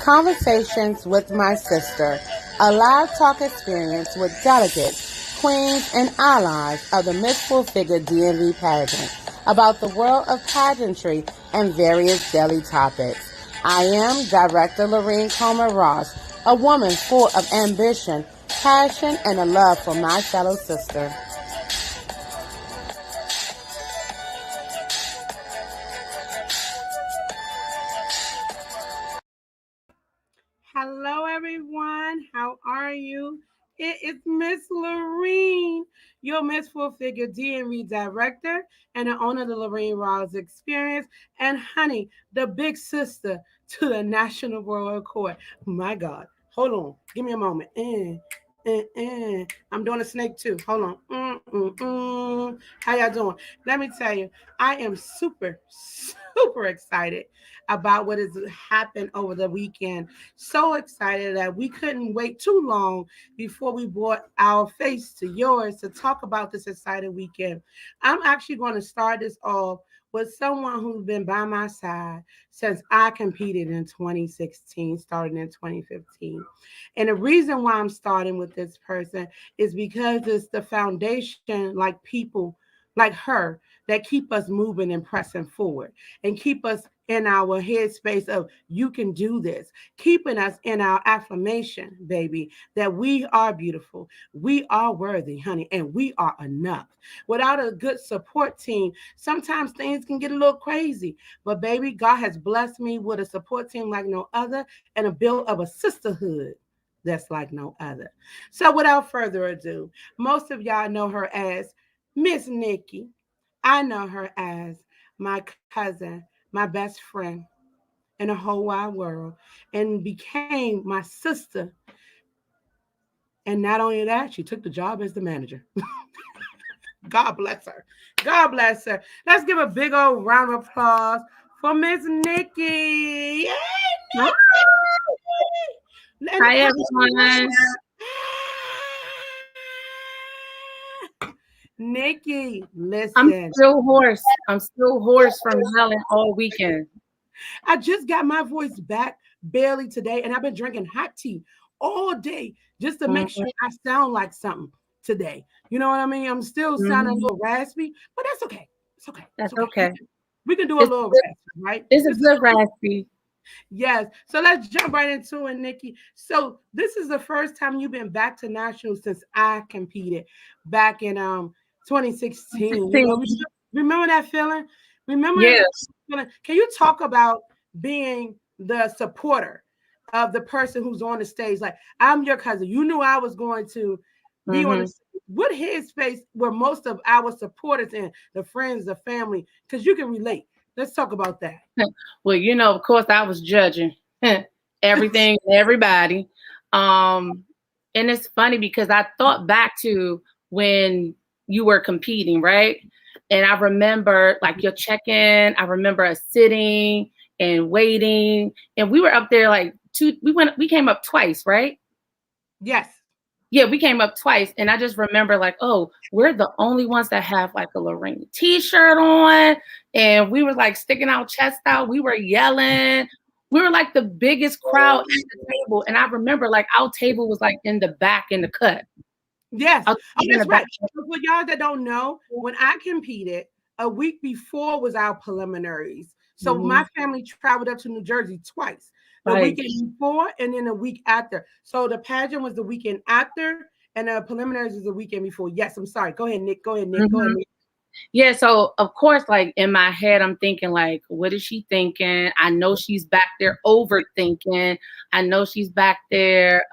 Conversations with My Sister, a live talk experience with delegates, queens, and allies of the Miss Full Figure DMV pageant about the world of pageantry and various daily topics. I am Director Lorene Comer Ross, a woman full of ambition, passion, and a love for my fellow sister. Hello, everyone. How are you? It is Miss Lorene, your Miss Full Figure DMV Director and the owner of the Lorene Ross Experience. And honey, the big sister to the National Royal Court. My God. Hold on. Give me a moment. I'm doing a snake too. Hold on. How y'all doing? Let me tell you, I am super excited about what has happened over the weekend. So excited that we couldn't wait too long before we brought our face to yours to talk about this exciting weekend. I'm actually going to start this off with someone who's been by my side since I competed in 2016, starting in 2015. And the reason why I'm starting with this person is because it's the foundation, like people like her, that keep us moving and pressing forward and keep us in our headspace of you can do this, keeping us in our affirmation, baby, that we are beautiful, we are worthy, honey, and we are enough. Without a good support team, sometimes things can get a little crazy. But baby, God has blessed me with a support team like no other and a build of a sisterhood that's like no other. So without further ado, most of y'all know her as Miss Nikki. I know her as my cousin, my best friend in the whole wide world, and became my sister. And not only that, she took the job as the manager. God bless her. God bless her. Let's give a big old round of applause for Miss Nikki. Yay, Nikki! Hi, everyone. Nikki, listen. I'm still hoarse from yelling all weekend. I just got my voice back barely today, and I've been drinking hot tea all day just to make sure I sound like something today. You know what I mean? I'm still sounding a little raspy, but that's okay. It's okay. That's okay. We can do a little raspy, right? It's a good raspy. Yes. So let's jump right into it, Nikki. So this is the first time you've been back to nationals since I competed back in 2016. You know, remember that feeling? Remember yes. that feeling? Can you talk about being the supporter of the person who's on the stage? Like, I'm your cousin. You knew I was going to be on the stage. What headspace were most of our supporters in, the friends, the family? Because you can relate. Let's talk about that. Well, you know, of course, I was judging everything and everybody. And it's funny because I thought back to when you were competing, right? And I remember like your check-in. I remember us sitting and waiting. And we were up there like we came up twice, right? Yes. Yeah, we came up twice, and I just remember like, oh, we're the only ones that have like a Lorene t-shirt on, and we were like sticking our chest out. We were yelling. We were like the biggest crowd at the table, and I remember like our table was like in the back in the cut. Yes, that's right. For y'all that don't know, when I competed, a week before was our preliminaries. So my family traveled up to New Jersey twice. The weekend before and then the week after. So the pageant was the weekend after and the preliminaries was the weekend before. Yes, I'm sorry. Go ahead, Nick. Go ahead, Nick. Yeah, so of course, like in my head, I'm thinking like, what is she thinking? I know she's back there overthinking. I know she's back there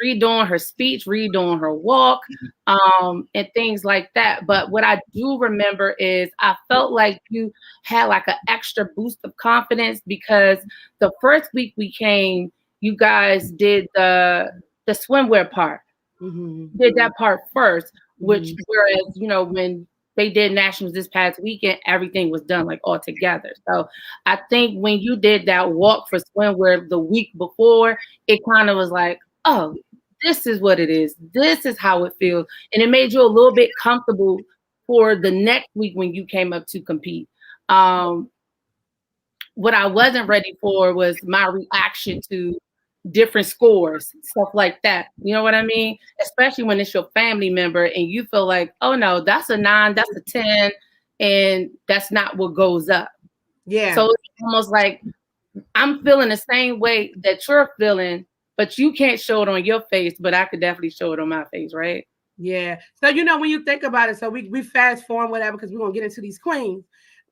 redoing her speech, redoing her walk, and things like that. But what I do remember is I felt like you had like an extra boost of confidence because the first week we came, you guys did the swimwear part. Did that part first, which whereas, you know, when they did nationals this past weekend, everything was done like all together. So I think when you did that walk for swimwear the week before, it kind of was like, oh, this is what it is. This is how it feels. And it made you a little bit comfortable for the next week when you came up to compete. what I wasn't ready for was my reaction to different scores, stuff like that. You know what I mean? Especially when it's your family member and you feel like, oh no, that's a 9, that's a 10, and that's not what goes up. Yeah. So it's almost like I'm feeling the same way that you're feeling, but you can't show it on your face, but I could definitely show it on my face, right? Yeah. So when you think about it, so we fast forward whatever because we're gonna get into these queens.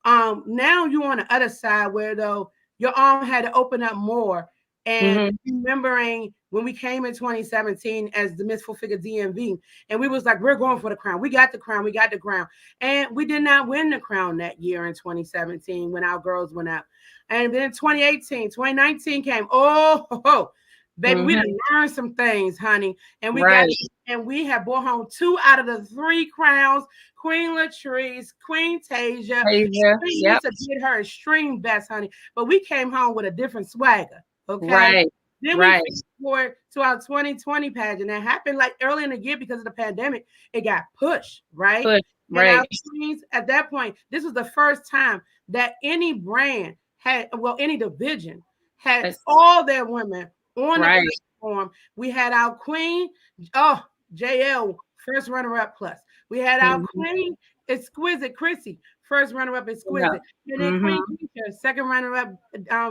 Now you on the other side where though your arm had to open up more. And Mm-hmm. remembering when we came in 2017 as the Miss Full Figure DMV, and we was like, we're going for the crown. We got the crown. We got the crown. And we did not win the crown that year in 2017 when our girls went out. And then 2018, 2019 came. Oh, baby, we Mm-hmm. done learned some things, honey. And we got Right. and we have brought home 2 out of the 3 crowns. Queen Latrice, Queen Tasia. Asia. Queen Yep. Lisa did her extreme best, honey. But we came home with a different swagger. Okay. Right. Then we Right. fast forward to our 2020 pageant. That happened like early in the year because of the pandemic. It got pushed, right? Push. And our Right. queens at that point, this was the first time that any brand had, well, any division had That's all their women on the right. platform. We had our queen, oh, JL, first runner-up plus. We had our Mm-hmm. queen, Exquisite Chrissy, first runner-up Yeah. Exquisite. And then Queen Mm-hmm. Keisha, second runner-up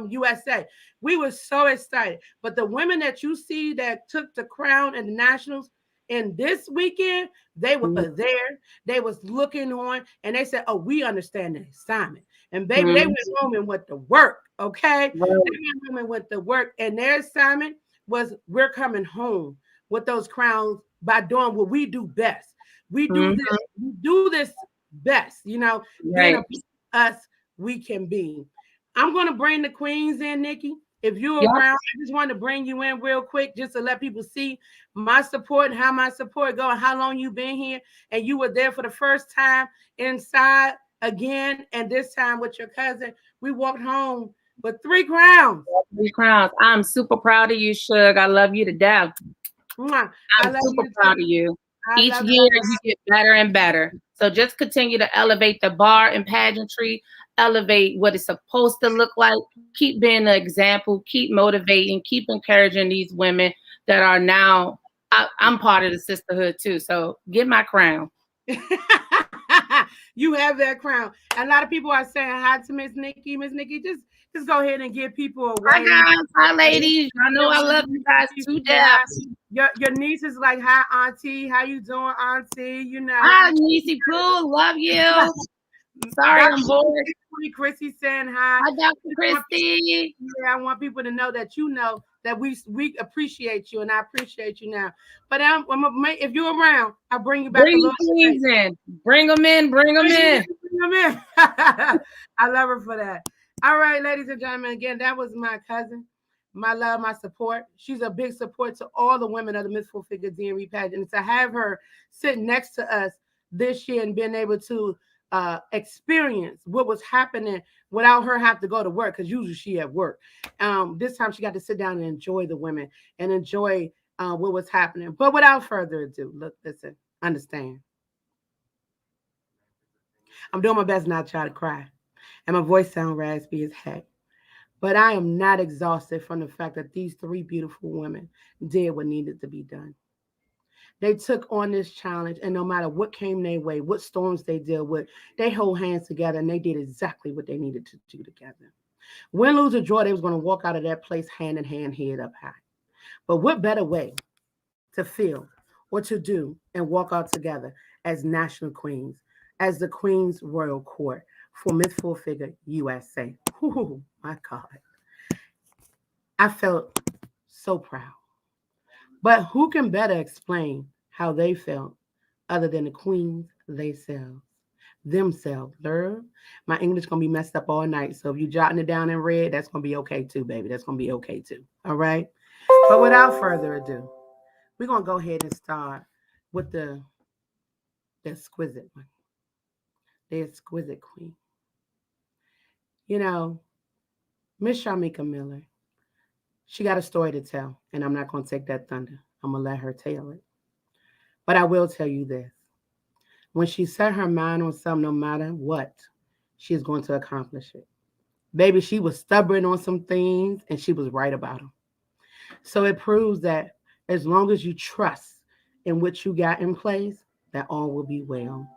USA. We were so excited. But the women that you see that took the crown and the nationals in this weekend, they were there. They was looking on and they said, oh, we understand the assignment. And baby, they Mm-hmm. went home and went to work. Okay. They Right. went home and went to work. And their assignment was we're coming home with those crowns by doing what we do best. We do Mm-hmm. this, we do this best, being a Right. us we can be. I'm gonna bring the queens in, Nikki. If you're Yep. around, I just wanted to bring you in real quick just to let people see my support and how my support go and how long you've been here. And you were there for the first time inside again, and this time with your cousin. We walked home with 3 crowns. 3 crowns. I'm super proud of you, Suge. I love you to death. Mwah. I I'm love super you proud too. of you. I Each love you. year you get better and better. So just continue to elevate the bar in pageantry, elevate what it's supposed to look like, keep being an example, keep motivating, keep encouraging these women that are now. I'm part of the sisterhood too. So get my crown. You have that crown. A lot of people are saying hi to Miss Nikki. Miss Nikki, just go ahead and give people a Hi wave. guys, hi ladies. I know I love you guys to death. Your niece is like, hi, Auntie. How you doing, Auntie? Hi, Niecy Pooh. Love you. Sorry, Dr. I'm bored. Chrissy saying hi. Hi, Dr. Christy. Yeah, I want people to know that that we appreciate you, and I appreciate you now. But if you're around, I'll bring you back a Bring little your bit. queens in. Bring them in. Bring them in. Bring 'em in. I love her for that. All right, ladies and gentlemen, again, that was my cousin. My love, my support. She's a big support to all the women of the Miss Full Figure DMV pageant. And to have her sitting next to us this year and being able to experience what was happening without her have to go to work because usually she at work. This time she got to sit down and enjoy the women and enjoy what was happening. But without further ado, look, listen, understand. I'm doing my best not to try to cry, and my voice sounds raspy as heck. But I am not exhausted from the fact that these 3 beautiful women did what needed to be done. They took on this challenge, and no matter what came their way, what storms they dealt with, they hold hands together and they did exactly what they needed to do together. Win, lose, or draw, they was going to walk out of that place hand in hand, head up high. But what better way to feel or to do and walk out together as national queens, as the Queen's Royal Court for Miss Full Figure USA? Oh my God. I felt so proud. But who can better explain how they felt other than the queens themselves? Themselves. Girl, my English gonna be messed up all night. So if you jotting it down in red, that's gonna be okay too, baby. That's gonna be okay too. All right. But without further ado, we're gonna go ahead and start with the exquisite one, the exquisite queen. You know, Miss Shamika Miller. She got a story to tell, and I'm not gonna take that thunder. I'm gonna let her tell it. But I will tell you this. When she set her mind on something, no matter what, she is going to accomplish it. Baby, she was stubborn on some things and she was right about them. So it proves that as long as you trust in what you got in place, that all will be well.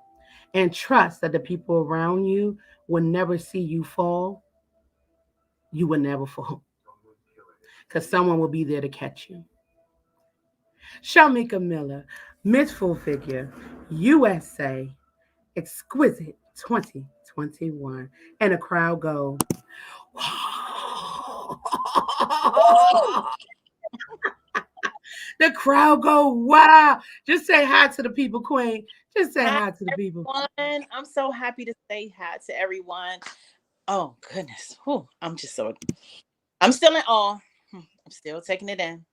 And trust that the people around you will never see you fall. You will never fall because someone will be there to catch you. Shamika Miller, Miss Full Figure, USA, Exquisite 2021. And the crowd go, the crowd go, wow. Just say hi to the people, Queen. Just say Hi, hi to the people. everyone. I'm so happy to say hi to everyone. Oh goodness. Whew. I'm still in awe. I'm still taking it in.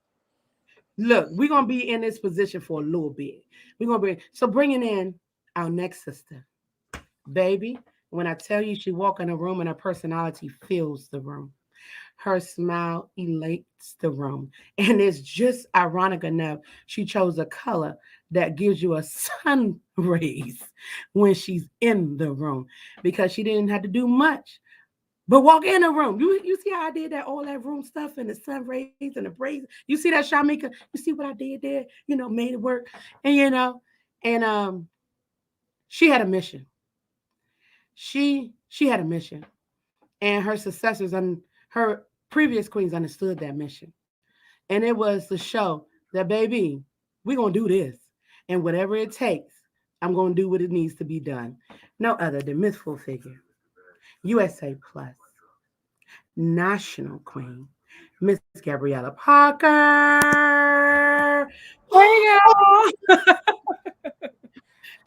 Look, we're gonna be in this position for a little bit. We're gonna bring so bringing in our next sister, baby. When I tell you she walk in a room and her personality fills the room. Her smile elates the room. And it's just ironic enough, she chose a color that gives you a sun rays when she's in the room because she didn't have to do much. But walk in the room. You see how I did that, all that room stuff and the sun rays and the braids. You see that, Shamika? You see what I did there? Made it work. And and she had a mission. She had a mission. And her successors and her previous queens understood that mission. And it was to show that, baby, we're going to do this. And whatever it takes, I'm going to do what it needs to be done. No other than Miss Full Figure, USA Plus, National Queen, Miss Gabriella Parker. Hey, y'all.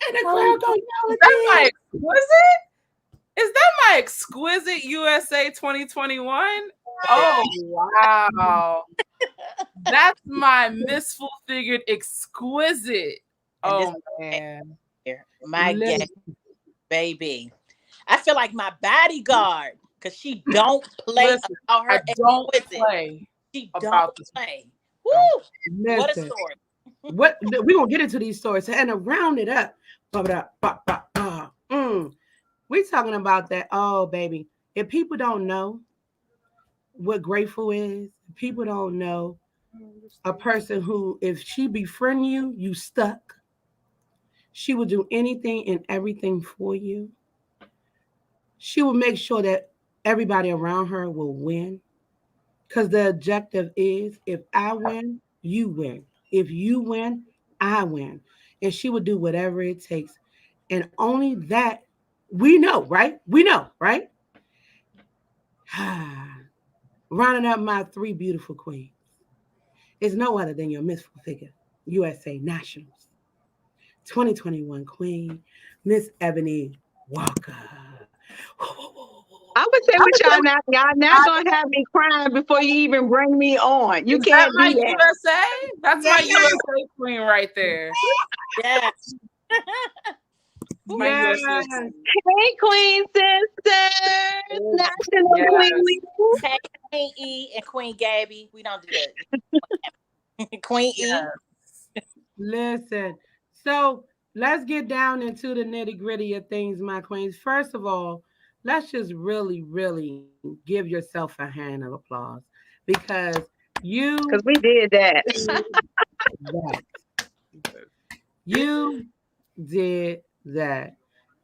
And the crowd Is go yell that my again. exquisite? Is that my exquisite USA 2021? Oh wow. That's my misfull figured exquisite. And this Oh man. here, my gay Listen, baby. I feel like my bodyguard because she don't play Listen, about I her don't exquisite. play She don't about this. play. No. Woo! What a listen. story. What we're gonna get into these stories and to round it up. We talking about that. Oh, baby. If people don't know what grateful is, people don't know a person who, if she befriend you, you stuck. She will do anything and everything for you. She will make sure that everybody around her will win. Because the objective is if I win, you win. If you win, I win. And she would do whatever it takes. And only that we know, right? We know, right? Rounding up my three beautiful queens is no other than your Miss Figure, USA Nationals, 2021 Queen, Miss Ebony Walker. I would say with y'all now, y'all not gonna have me crying before you even bring me on. You Is that can't my do that. USA? That's my Yeah. USA queen right there. Yes. My Yes. USA queen. Hey, Queen Sisters, National Yes. Queen. Hey, Queen E and Queen Gabby. We don't do that. Queen E. Yes. Listen. So let's get down into the nitty gritty of things, my queens. First of all, let's just really, really give yourself a hand of applause because you Because we did that. did that. You did that.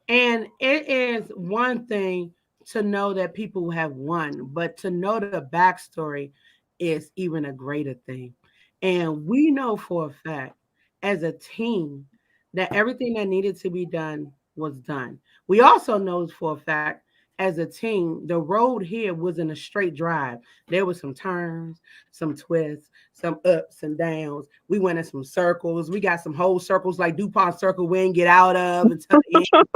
And it is one thing to know that people have won, but to know the backstory is even a greater thing. And we know for a fact, as a team, that everything that needed to be done was done. We also know for a fact, as a team, the road here wasn't a straight drive. There were some turns, some twists, some ups and downs. We went in some circles. We got some whole circles like DuPont Circle we didn't get out of until the end.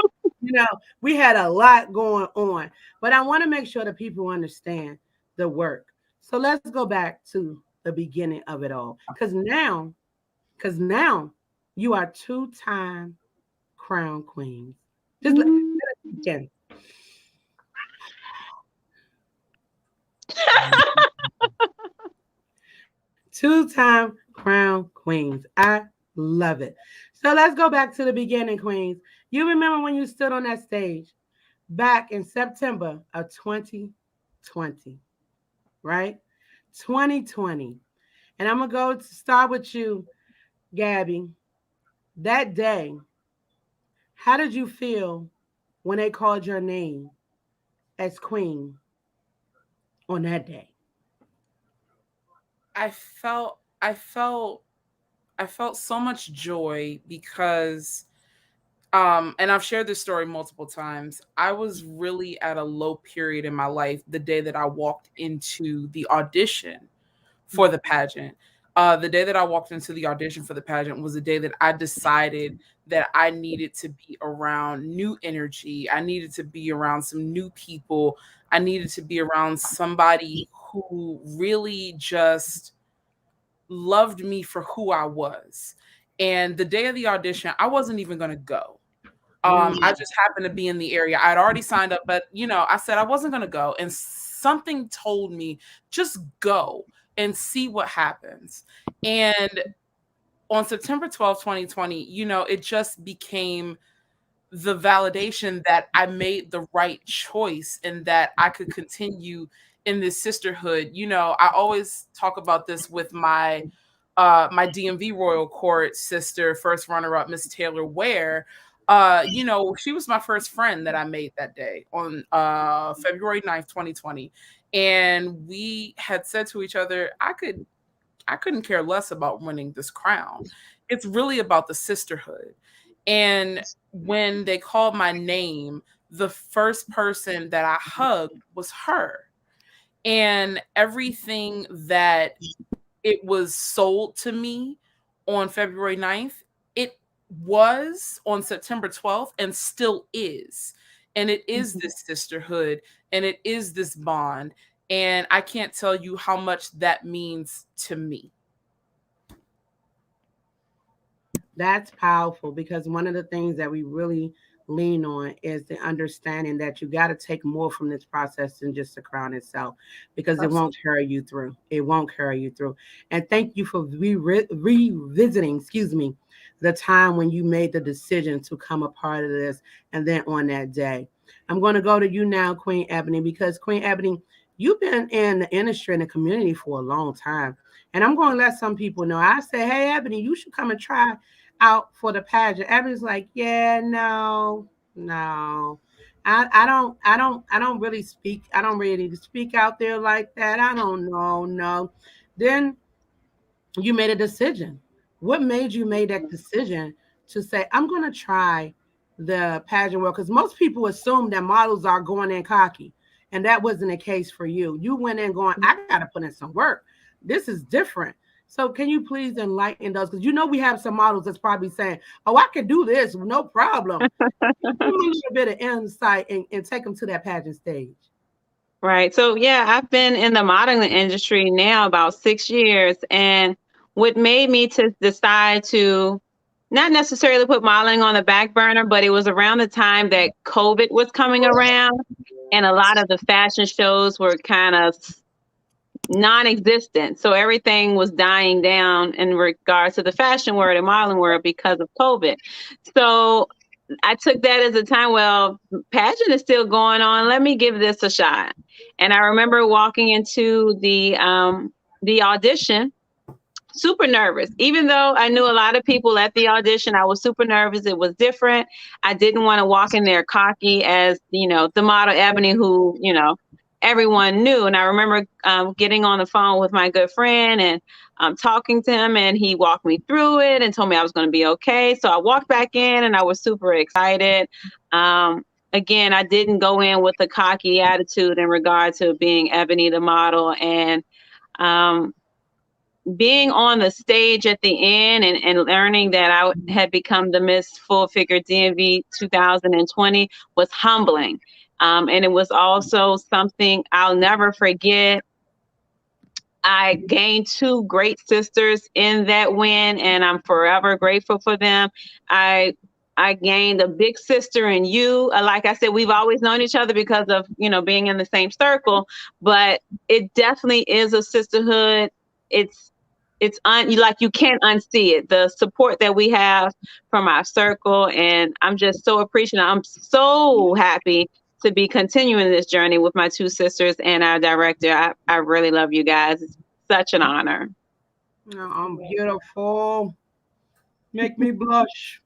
you know, we had a lot going on. But I want to make sure that people understand the work. So let's go back to the beginning of it all. Because now you are two-time crown queens. Just let us begin. Two-time crown queens. I love it. So let's go back to the beginning, queens. You remember when you stood on that stage back in September of 2020? 2020, right? 2020. And I'm going to go to start with you, Gabby. That day, how did you feel when they called your name as queen on that day? I felt I felt I felt so much joy because and I've shared this story multiple times. I was really at a low period in my life the day that I walked into the audition for the pageant. The day that I walked into the audition for the pageant was the day that I decided that I needed to be around new energy. I needed to be around some new people. I needed to be around somebody who really just loved me for who I was. And the day of the audition, I wasn't even going to go. I Mm. just happened to be in the area. I'd already signed up, but I said I wasn't going to go. And something told me just go and see what happens. And on September 12th, 2020, it just became the validation that I made the right choice and that I could continue in this sisterhood. I always talk about this with my DMV Royal Court sister, first runner up, Miss Taylor Ware. She was my first friend that I made that day on February 9th, 2020. And we had said to each other, I couldn't care less about winning this crown. It's really about the sisterhood. And when they called my name, the first person that I hugged was her. And everything that it was sold to me on February 9th, it was on September 12th and still is. And it is this sisterhood and it is this bond. And I can't tell you how much that means to me. That's powerful because one of the things that we really lean on is the understanding that you got to take more from this process than just the crown itself because it won't carry you through. It won't carry you through. And thank you for revisiting, the time when you made the decision to come a part of this and then on that day. I'm going to go to you now, Queen Ebony, because Queen Ebony, you've been in the industry and the community for a long time. And I'm going to let some people know. I say, hey, Ebony, you should come and try out for the pageant. Everyone's like, yeah, no, no. I don't really speak. I don't really speak out there like that. I don't know, no. Then you made a decision. What made you make that decision to say, I'm gonna try the pageant world? Because most people assume that models are going in cocky. And that wasn't the case for you. You went in going, I gotta put in some work. This is different. So can you please enlighten those? Because we have some models that's probably saying, oh, I can do this, no problem. Give them a little bit of insight and take them to that pageant stage. Right. So yeah, I've been in the modeling industry now about 6 years. And what made me to decide to not necessarily put modeling on the back burner, but it was around the time that COVID was coming around and a lot of the fashion shows were kind of non-existent. So everything was dying down in regards to the fashion world and modeling world because of COVID. So I took that as a time, well, pageant is still going on. Let me give this a shot. And I remember walking into the audition, super nervous. Even though I knew a lot of people at the audition, I was super nervous. It was different. I didn't want to walk in there cocky as, the model Ebony who, everyone knew. And I remember getting on the phone with my good friend and talking to him, and he walked me through it and told me I was going to be okay. So I walked back in and I was super excited. Again, I didn't go in with a cocky attitude in regard to being Ebony the model, and being on the stage at the end and learning that I had become the Miss Full Figure DMV 2020 was humbling. And it was also something I'll never forget. I gained two great sisters in that win, and I'm forever grateful for them. I gained a big sister in you. Like I said, we've always known each other because of, being in the same circle, but it definitely is a sisterhood. You can't unsee it. The support that we have from our circle, and I'm just so appreciative. I'm so happy to be continuing this journey with my two sisters and our director. I really love you guys. It's such an honor. Oh, I'm beautiful. Make me blush.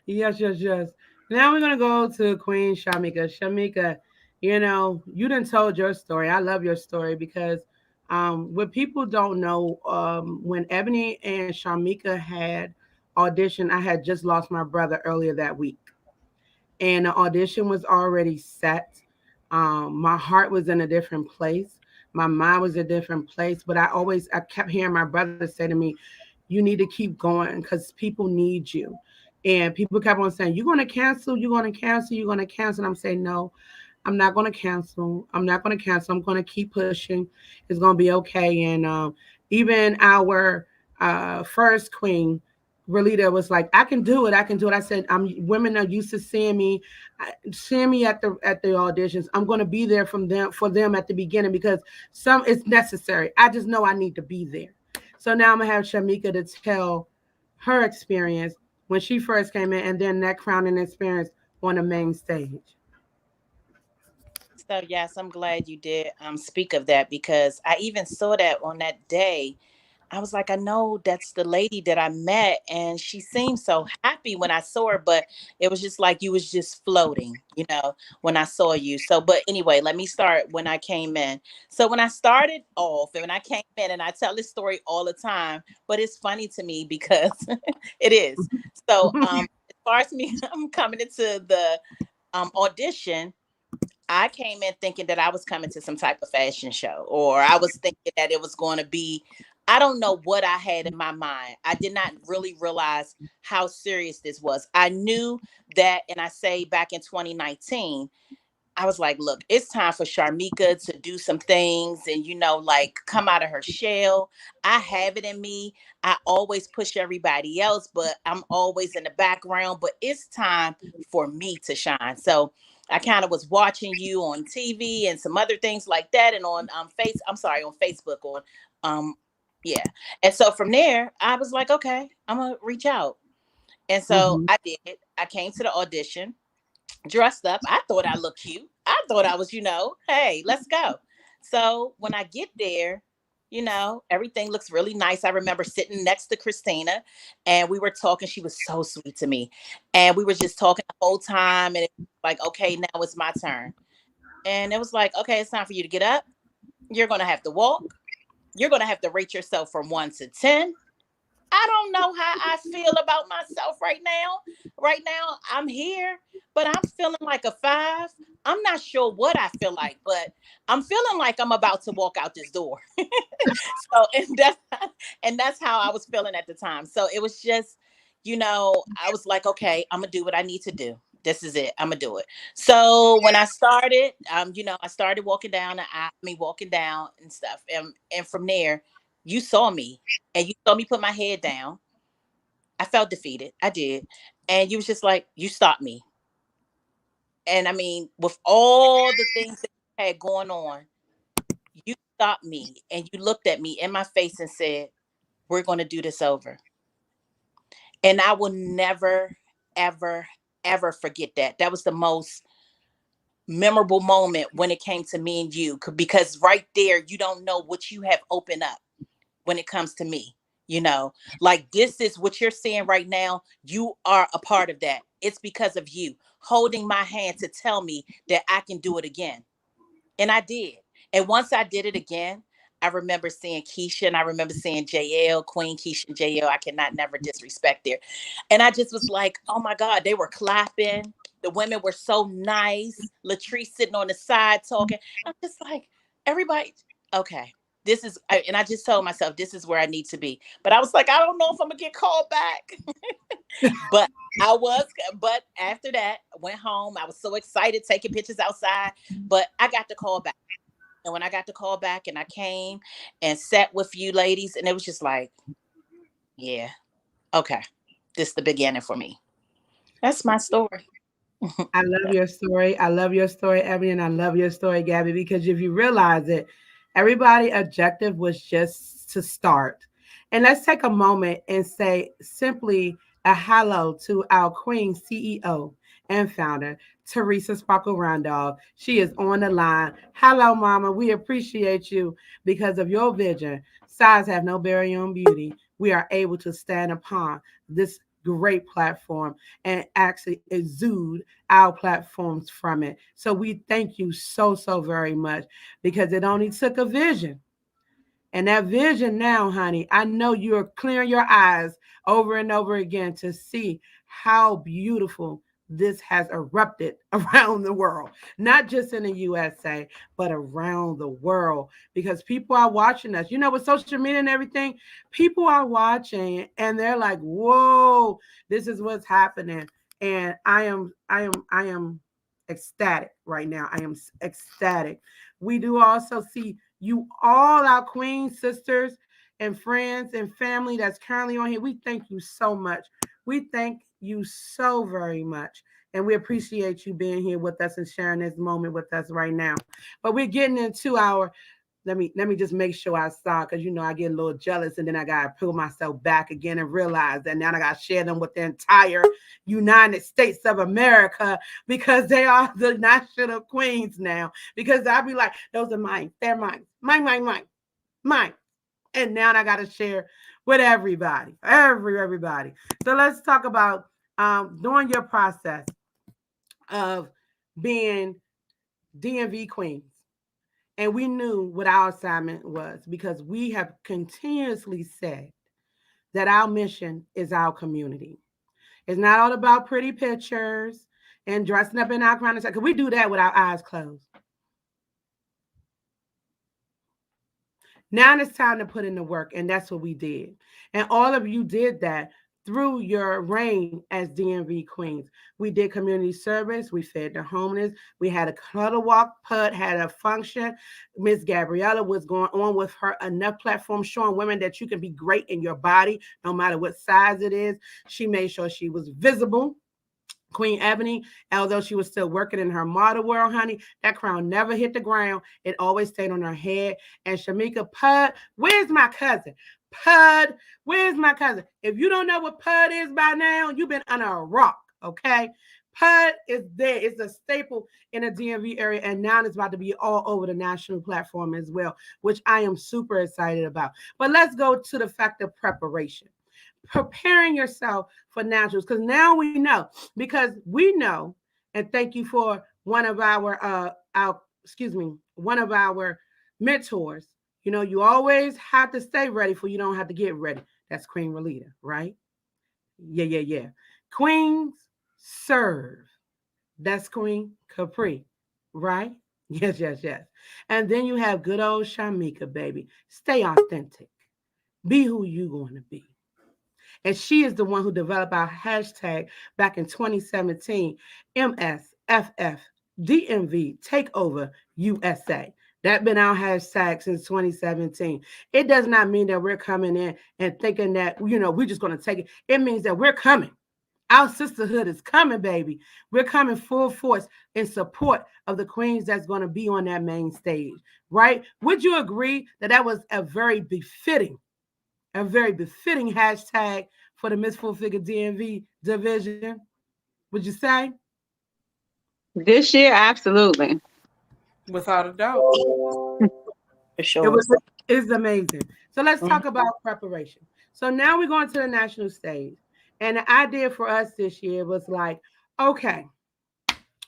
Yes, yes, yes. Now we're gonna go to Queen Shamika. Shamika, you done told your story. I love your story because what people don't know, when Ebony and Shamika had audition, I had just lost my brother earlier that week. And the audition was already set. My heart was in a different place. My mind was a different place. But I kept hearing my brother say to me, "You need to keep going because people need you." And people kept on saying, "You're going to cancel. You're going to cancel. You're going to cancel." And I'm saying, "No, I'm not going to cancel. I'm not going to cancel. I'm going to keep pushing. It's going to be okay." And even our first queen, Relita, was like, "I can do it. I can do it." I said, Women are used to seeing me at the auditions. I'm going to be there for them at the beginning because it's necessary. I just know I need to be there." So now I'm gonna have Shamika to tell her experience when she first came in, and then that crowning experience on the main stage. So yes, I'm glad you did speak of that, because I even saw that on that day. I was like, I know that's the lady that I met, and she seemed so happy when I saw her, but it was just like you was just floating, when I saw you. So, but anyway, let me start when I came in. So when I started off and when I came in, and I tell this story all the time, but it's funny to me because it is. So as far as me, I'm coming into the audition. I came in thinking that I was coming to some type of fashion show, or I was thinking that it was going to be, I don't know what I had in my mind. I did not really realize how serious this was. I knew that, and I say back in 2019, I was like, look, it's time for Sharmika to do some things and, like come out of her shell. I have it in me. I always push everybody else, but I'm always in the background. But it's time for me to shine. So I kind of was watching you on TV and some other things like that, and on on Facebook, on um yeah. And so from there, I was like, okay, I'm gonna reach out. And so Hmm. I did. I came to the audition dressed up. I thought I looked cute. I thought I was, hey, let's go. So when I get there, everything looks really nice. I remember sitting next to Christina, and we were talking. She was so sweet to me. And we were just talking the whole time. And it was like, okay, now it's my turn. And it was like, okay, it's time for you to get up. You're going to have to walk. You're going to have to rate yourself from 1 to 10. I don't know how I feel about myself right now. Right now, I'm here, but I'm feeling like a 5. I'm not sure what I feel like, but I'm feeling like I'm about to walk out this door. So, and that's how I was feeling at the time. So it was just, I was like, okay, I'm gonna do what I need to do. This is it. I'm gonna do it. So when I started, I started walking down walking down and stuff, and from there, you saw me, and you saw me put my head down. I felt defeated. I did, and you was just like, you stopped me. And I mean, with all the things that you had going on, you stopped me, and you looked at me in my face and said, "We're going to do this over." And I will never, ever, ever forget that. That was the most memorable moment when it came to me and you, because right there, you don't know what you have opened up when it comes to me. Like, this is what you're seeing right now. You are a part of that. It's because of you holding my hand to tell me that I can do it again. And I did. And once I did it again, I remember seeing Keisha, and I remember seeing JL, Queen Keisha and JL. I cannot never disrespect there. And I just was like, oh my God, they were clapping. The women were so nice. Latrice sitting on the side talking. I'm just like, everybody, okay. And I just told myself, this is where I need to be. But I was like, I don't know if I'm gonna get called back. But but after that, I went home. I was so excited taking pictures outside, but I got the call back. And when I got the call back and I came and sat with you ladies, and it was just like, yeah, okay, this is the beginning for me. That's my story. I love your story. I love your story, Ebony, and I love your story, Gabby, because if you realize it, everybody' objective was just to start. And let's take a moment and say simply a hello to our Queen CEO and founder, Teresa Sparkle Randolph. She is on the line. Hello, Mama. We appreciate you because of your vision. Size have no barrier on beauty. We are able to stand upon this great platform and actually exude our platforms from it. So we thank you so, so very much because it only took a vision. And that vision now, honey, I know you're clearing your eyes over and over again to see how beautiful this has erupted around the world, not just in the USA, but around the world, because people are watching us. You know, with social media and everything, people are watching and they're like, whoa, this is what's happening. And I am ecstatic right now. I am ecstatic. We do also see you all, our queen sisters and friends and family that's currently on here. We thank you so much. We thank you so very much. And we appreciate you being here with us and sharing this moment with us right now. But we're getting into our let me just make sure I start because you know I get a little jealous and then I gotta pull myself back again and realize that now I gotta share them with the entire United States of America because they are the national queens now. Because I'll be like, those are mine, they're mine, mine. And now I gotta share with everybody, everybody. So let's talk about during your process of being DMV queens. And we knew what our assignment was because we have continuously said that our mission is our community. It's not all about pretty pictures and dressing up in our crown. Because we do that with our eyes closed. Now it's time to put in the work, and that's what we did. And all of you did that through your reign as DMV queens. We did community service. We fed the homeless. We had a cuddle walk. PUD had a function. Miss Gabriella was going on with her enough platform showing women that you can be great in your body, no matter what size it is. She made sure she was visible. Queen Ebony, although she was still working in her model world, honey, that crown never hit the ground. It always stayed on her head. And Shamika, PUD, where's my cousin? PUD, where's my cousin? If you don't know what PUD is by now, you've been under a rock, okay? PUD is there. It's a staple in the DMV area, and now it's about to be all over the national platform as well, which I am super excited about. But let's go to the fact of preparation. Preparing yourself for naturals, because now we know, because we know, and thank you for one of one of our mentors. You know, you always have to stay ready for you don't have to get ready. That's Queen Relita, right? Yeah. Queens serve. That's Queen Capri, right? Yes. And then you have good old Shamika, baby. Stay authentic. Be who you going to be. And she is the one who developed our hashtag back in 2017, MSFFDMV Takeover USA. That's been our hashtag since 2017. It does not mean that we're coming in and thinking that, you know, we're just going to take it. It means that we're coming. Our sisterhood is coming, baby. We're coming full force in support of the queens that's going to be on that main stage, right? Would you agree that that was a very befitting hashtag for the Miss Full Figure DMV division? Would you say? This year, absolutely. Without a doubt. For sure. It's amazing. So let's talk about preparation. So now we're going to the national stage. And the idea for us this year was like, okay,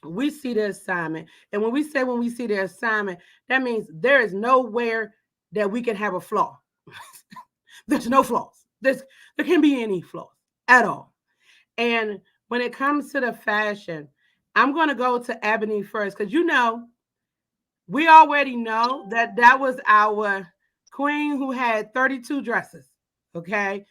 we see the assignment. And when we see the assignment, that means there is nowhere that we can have a flaw. There's no flaws. There can be any flaws at all. And when it comes to the fashion, I'm going to go to Ebony first because, you know, we already know that that was our queen who had 32 dresses. Okay.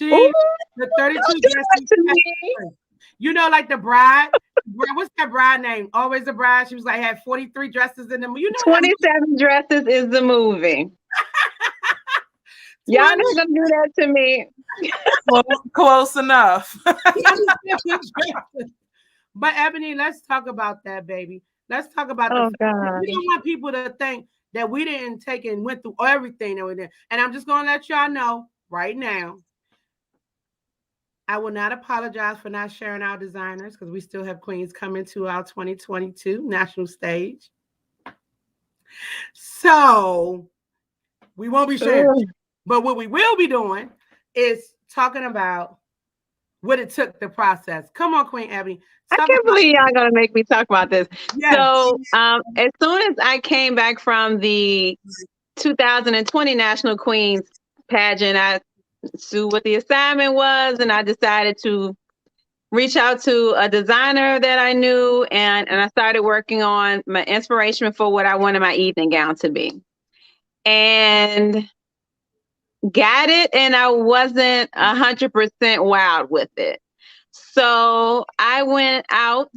Ooh, The 32 don't do that to me. dresses. You know, like the bride. What's that bride name? Always the bride. She was like, had 43 dresses in them. You know, 27 Dresses is the movie. Y'all not gonna do that to me. Close enough. But Ebony, let's talk about that, baby. Let's talk about Oh the God. we don't want people to think that we didn't take and went through everything that we did. And I'm just gonna let y'all know right now. I will not apologize for not sharing our designers because we still have queens coming to our 2022 national stage. So we won't be sharing. Ugh. But what we will be doing is talking about what it took the process. Come on, Queen Abby. I Talk can't about believe y'all gonna make me talk about this. yes. So, as soon as I came back from the 2020 National Queens pageant, I knew what the assignment was, and I decided to reach out to a designer that I knew, and I started working on my inspiration for what I wanted my evening gown to be. And got it, and I wasn't 100% wild with it. So I went out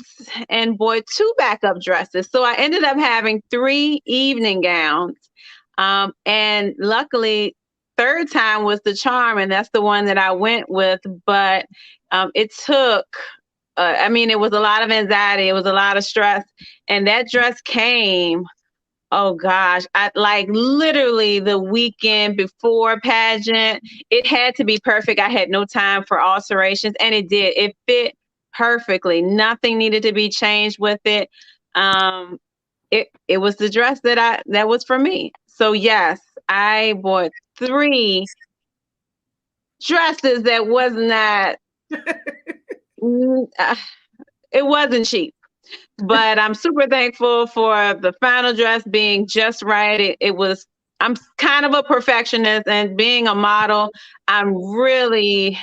and bought two backup dresses. So I ended up having three evening gowns. And luckily, third time was the charm, and that's the one that I went with. But it took, I mean, it was a lot of anxiety, it was a lot of stress. And that dress came, oh gosh, I like literally the weekend before pageant. It had to be perfect. I had no time for alterations, and it did. It fit perfectly. Nothing needed to be changed with it. It was the dress that was for me. So yes, I bought three dresses that was not. It wasn't cheap. But I'm super thankful for the final dress being just right. It was, I'm kind of a perfectionist, and being a model, I'm really,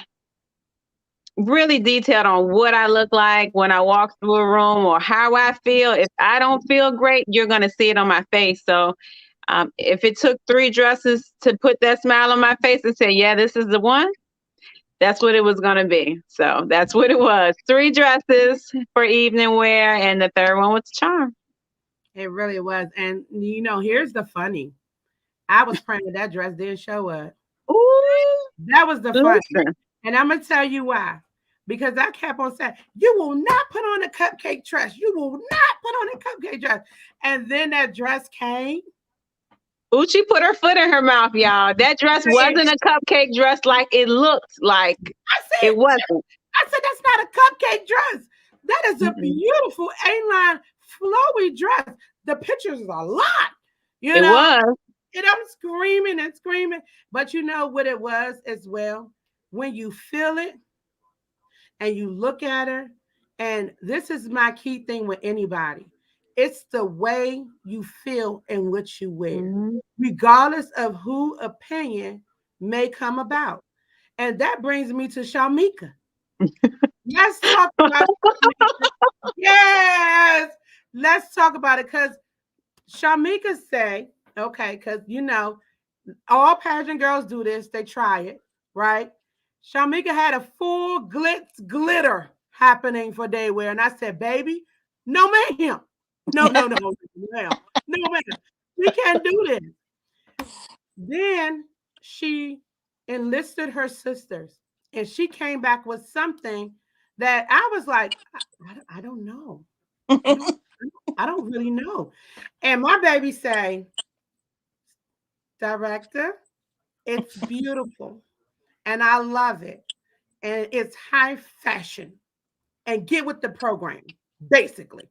really detailed on what I look like when I walk through a room or how I feel. If I don't feel great, you're going to see it on my face. So if it took three dresses to put that smile on my face and say, yeah, this is the one, that's what it was going to be. So that's what it was. Three dresses for evening wear, and the third one was the charm. It really was. And here's the funny. I was praying that dress didn't show up. Ooh, That was the funny. listen. And I'm gonna tell you why. Because I kept on saying, you will not put on a cupcake dress. You will not put on a cupcake dress. And then that dress came. Uchi put her foot in her mouth, y'all. That dress wasn't a cupcake dress like it looked like. I It said, wasn't. that's not a cupcake dress. That is a Mm-mm. beautiful A-line flowy dress. The pictures is a lot. It was. And I'm screaming and screaming. But you know what it was as well? When you feel it and you look at her, and this is my key thing with anybody. It's the way you feel and what you wear, Mhm. regardless of who opinion may come about. And that brings me to Shamika. Let's talk about Shamika. Yes, let's talk about it because Shamika say, okay, because all pageant girls do this, they try it, right? Shamika had a full glitz glitter happening for day wear, and I said, baby, no ma'am. No, ma'am. No, ma'am. We can't do this. Then she enlisted her sisters, and she came back with something that I was like, I don't know. I don't really know. And my baby say, director, it's beautiful and I love it. And it's high fashion and get with the program, basically.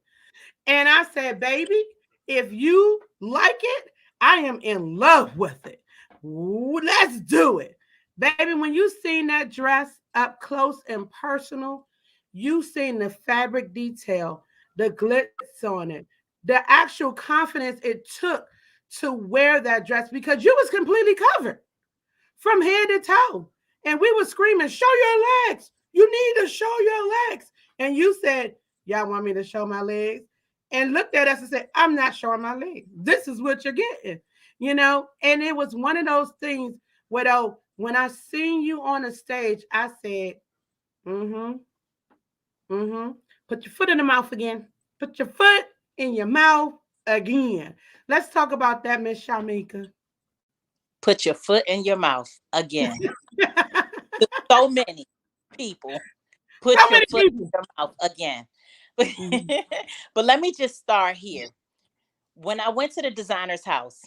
And I said, baby, if you like it, I am in love with it. Ooh, let's do it. Baby, when you seen that dress up close and personal, you seen the fabric detail, the glitz on it, the actual confidence it took to wear that dress because you was completely covered from head to toe. And we were screaming, show your legs. You need to show your legs. And you said, y'all want me to show my legs? And looked at us and said, I'm not showing my legs. This is what you're getting, And it was one of those things where, when I seen you on the stage, I said, put your foot in the mouth again. Put your foot in your mouth again. Let's talk about that, Miss Shamika. Put your foot in your mouth again. So many people put How your many foot people? in your mouth again. But let me just start here. When I went to the designer's house,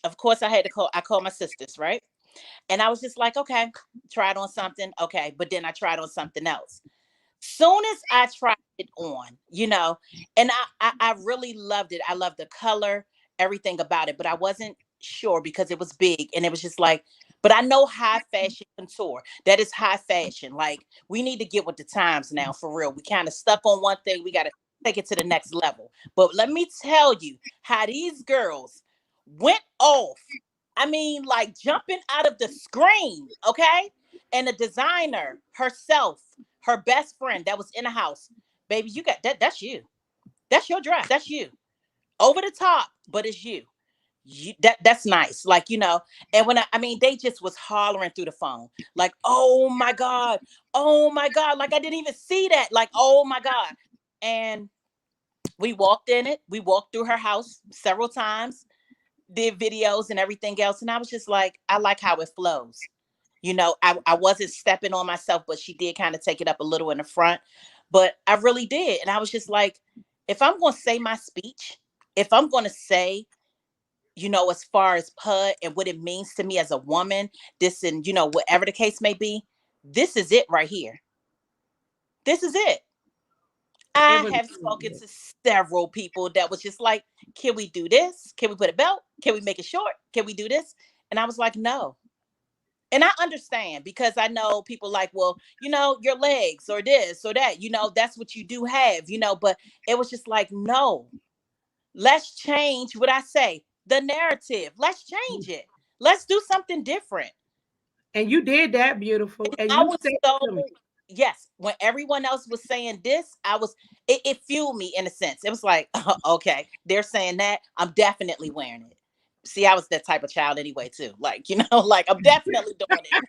of course I called my sisters, right? And I was just like, okay, tried on something. Okay. But then I tried on something else. Soon as I tried it on, and I really loved it. I loved the color, everything about it, but I wasn't sure because it was big and it was just like, but I know high fashion couture. That is high fashion. Like we need to get with the times now for real. We kind of stuck on one thing. We got to take it to the next level. But let me tell you how these girls went off. I mean, like jumping out of the screen, okay? And the designer herself, her best friend that was in the house, baby, you got that. That's you. That's your dress. That's you. Over the top, but it's you. That's nice. Like, and when I mean, they just was hollering through the phone, like, oh my God, oh my God. Like I didn't even see that. Like, oh my God. And we walked in it. We walked through her house several times, did videos and everything else. And I was just like, I like how it flows. I wasn't stepping on myself, but she did kind of take it up a little in the front. But I really did. And I was just like, if I'm going to say my speech, if I'm going to say, as far as PUD and what it means to me as a woman, this and, whatever the case may be, this is it right here. This is it. I have spoken to several people that was just like, can we do this? Can we put a belt? Can we make it short? Can we do this? And I was like, no. And I understand because I know people like, well, your legs or this or that, that's what you do have, but it was just like, no, let's change what I say, the narrative. Let's change it. Let's do something different. And you did that, beautiful. And I you was said so, to me, yes, when everyone else was saying this, it fueled me in a sense. It was like, okay, they're saying that. I'm definitely wearing it. See, I was that type of child anyway, too. Like, like I'm definitely doing it.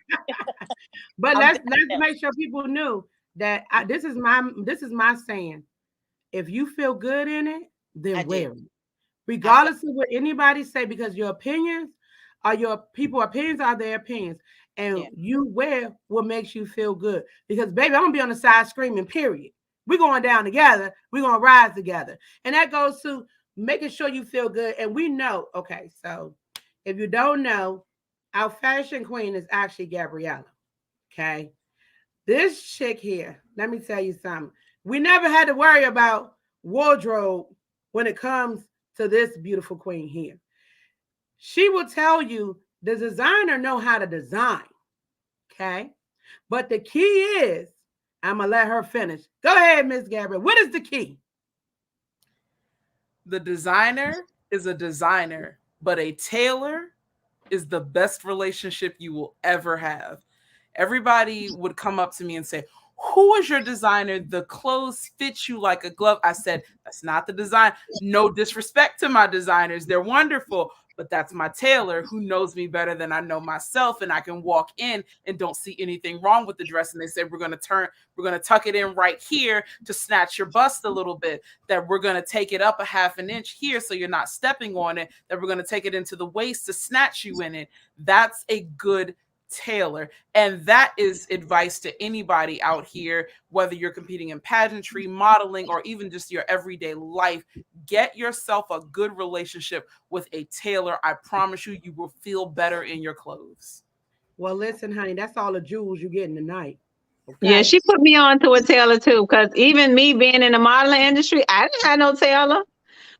but I'm let's definitely, make sure people knew that this is my saying. If you feel good in it, I then do. wear it, I feel, regardless of what anybody say, because your opinions are your people opinions are their opinions, and yeah. you wear what makes you feel good. Because baby, I'm gonna be on the side screaming. Period. We're going down together. We're gonna rise together, and that goes to making sure you feel good. And we know, okay, so if you don't know, our fashion queen is actually Gabriella. Okay, this chick here, let me tell you something. We never had to worry about wardrobe when it comes to this beautiful queen here. She will tell you the designer know how to design, okay? But the key is, I'm gonna let her finish. Go ahead, Miss Gabrielle. What is the key? The designer is a designer, but a tailor is the best relationship you will ever have. Everybody would come up to me and say, who is your designer? The clothes fit you like a glove. I said, that's not the design. No disrespect to my designers. They're wonderful, but that's my tailor who knows me better than I know myself. And I can walk in and don't see anything wrong with the dress. And they said, we're going to tuck it in right here to snatch your bust a little bit, that we're going to take it up a half an inch here so you're not stepping on it, that we're going to take it into the waist to snatch you in it. That's a good tailor. And that is advice to anybody out here, whether you're competing in pageantry, modeling, or even just your everyday life. Get yourself a good relationship with a tailor. I promise you, you will feel better in your clothes. Well, listen, honey, that's all the jewels you're getting tonight. Yeah, Okay. she put me on to a tailor too, because even me being in the modeling industry, I didn't have no tailor.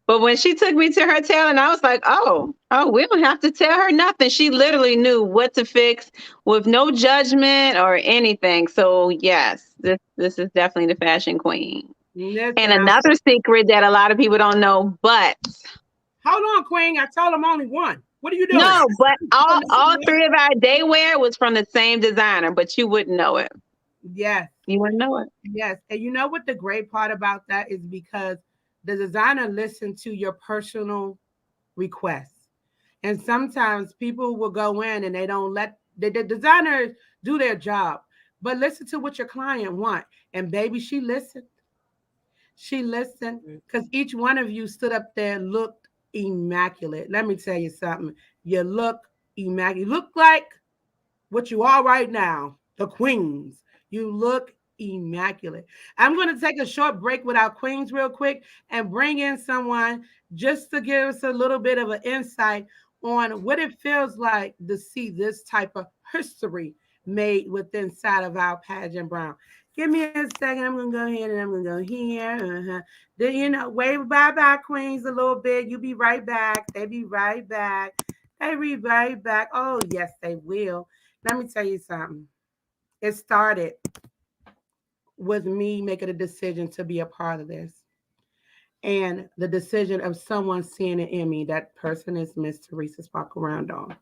But when she took me to her tailor, and I was like, oh, we don't have to tell her nothing. She literally knew what to fix with no judgment or anything. So yes, this is definitely the fashion queen. And Listen, another secret that a lot of people don't know, but hold on, Queen. I told them only one. What are you doing? no, but all three of our day wear was from the same designer, but you wouldn't know it. Yes. You wouldn't know it. Yes. And you know what the great part about that is, because the designer listened to your personal requests. And sometimes people will go in and they don't let the designers do their job, but listen to what your client want. And baby, she listened. She listened, because each one of you stood up there and looked immaculate. Let me tell you something. You look immaculate. You look like what you are right now, the queens. You look immaculate. I'm going to take a short break with our queens real quick and bring in someone just to give us a little bit of an insight on what it feels like to see this type of history made within inside of our pageant brown. Give me a second. I'm gonna go ahead and I'm gonna go here. Then wave bye queens a little bit. You be right back. They be right back. They be right back. Oh yes, they will. Let me tell you something. It started with me making a decision to be a part of this, and the decision of someone seeing it in me. That person is Miss Teresa Sparkle Rondon.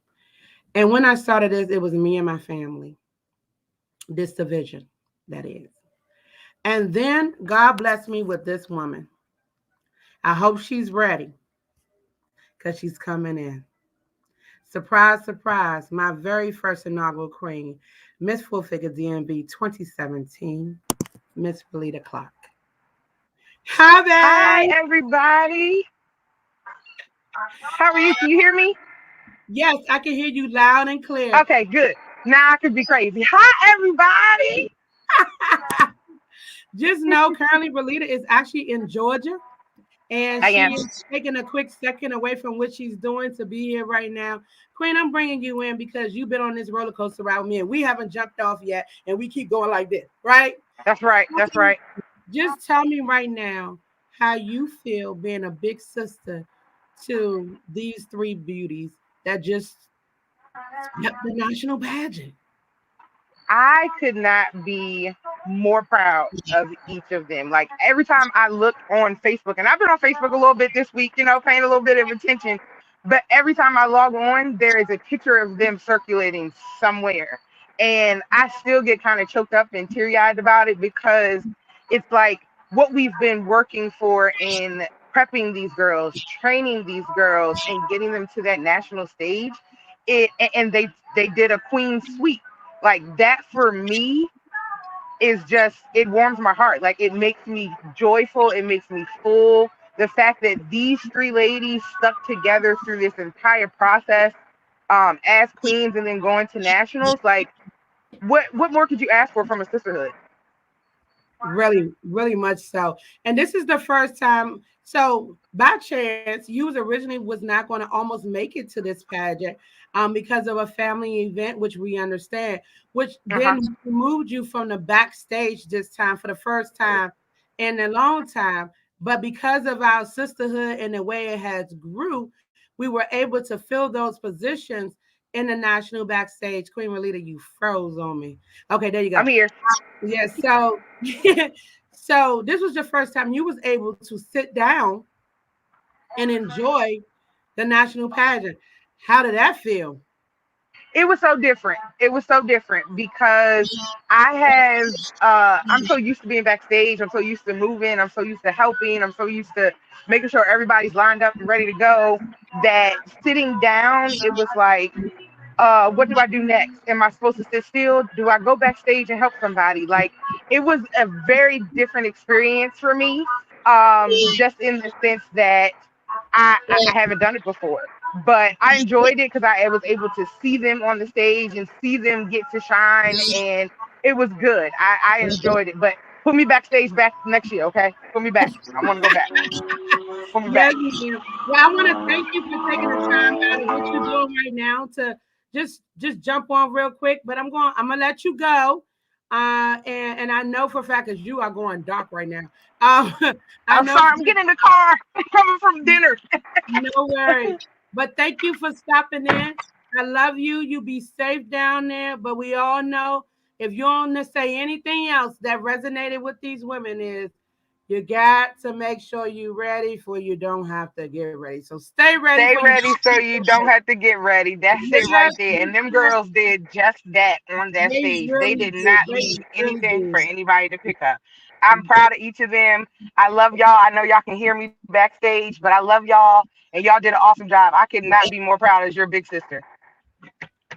And when I started this, it was me and my family. This division, that is. And then God blessed me with this woman. I hope she's ready because she's coming in. Surprise, surprise, my very first inaugural queen, Miss Full Figure DMV 2017, Miss Belita Clark. Hi, Hi, babe. everybody. How are you? Can you hear me? Yes, I can hear you loud and clear. Okay, good. Now I could be crazy. Hi, everybody. Just know currently Belita is actually in Georgia. And I she am. is taking a quick second away from what she's doing to be here right now. Queen, I'm bringing you in because you've been on this roller coaster ride with me, and we haven't jumped off yet, and we keep going like this, right? That's right. That's right. Just tell me right now how you feel being a big sister to these three beauties that just swept the national pageant. I could not be more proud of each of them. Like every time I look on Facebook, and I've been on Facebook a little bit this week, paying a little bit of attention. But every time I log on, there is a picture of them circulating somewhere. And I still get kind of choked up and teary eyed about it because it's like what we've been working for in prepping these girls, training these girls, and getting them to that national stage. And they did a queen sweep like that for me is just it warms my heart. Like it makes me joyful, it makes me full. The fact that these three ladies stuck together through this entire process as queens and then going to nationals, like what more could you ask for from a sisterhood? Really, really much so. And this is the first time. So by chance, you was originally was not going to almost make it to this pageant because of a family event, which we understand, which Uh-huh. then moved you from the backstage this time for the first time in a long time. But because of our sisterhood and the way it has grew, we were able to fill those positions in the national backstage. Queen Relita, you froze on me. Okay, there you go. I'm here. Yes. So, so this was your first time you was able to sit down and enjoy the national pageant. How did that feel? It was so different. It was so different because I have I'm so used to being backstage, I'm so used to moving, I'm so used to helping, I'm so used to making sure everybody's lined up and ready to go that sitting down it was like what do I do next? Am I supposed to sit still? Do I go backstage and help somebody? Like it was a very different experience for me, just in the sense that I haven't done it before. But I enjoyed it because I was able to see them on the stage and see them get to shine, and it was good. I enjoyed it. But put me backstage back next year, okay? Put me back. I want to go back. Put me Yes, back. ma'am. Well, I want to thank you for taking the time out of what you're doing right now to just jump on real quick. But I'm gonna let you go. And I know for a fact because you are going dark right now. Um, I I'm know sorry. I'm getting in the car. Coming from dinner. no worries. But thank you for stopping in. I love you. You be safe down there. But we all know if you want to say anything else that resonated with these women is you got to make sure you're ready for you don't have to get ready. So stay ready Stay for you ready don't so have you to don't get have to get ready. That's it ready. right there. And them Yes, girls did just that on that they stage. They really did do. not They leave really anything for do. anybody to pick up. I'm proud of each of them. I love y'all. I know y'all can hear me backstage, but I love y'all and y'all did an awesome job. I could not be more proud as your big sister.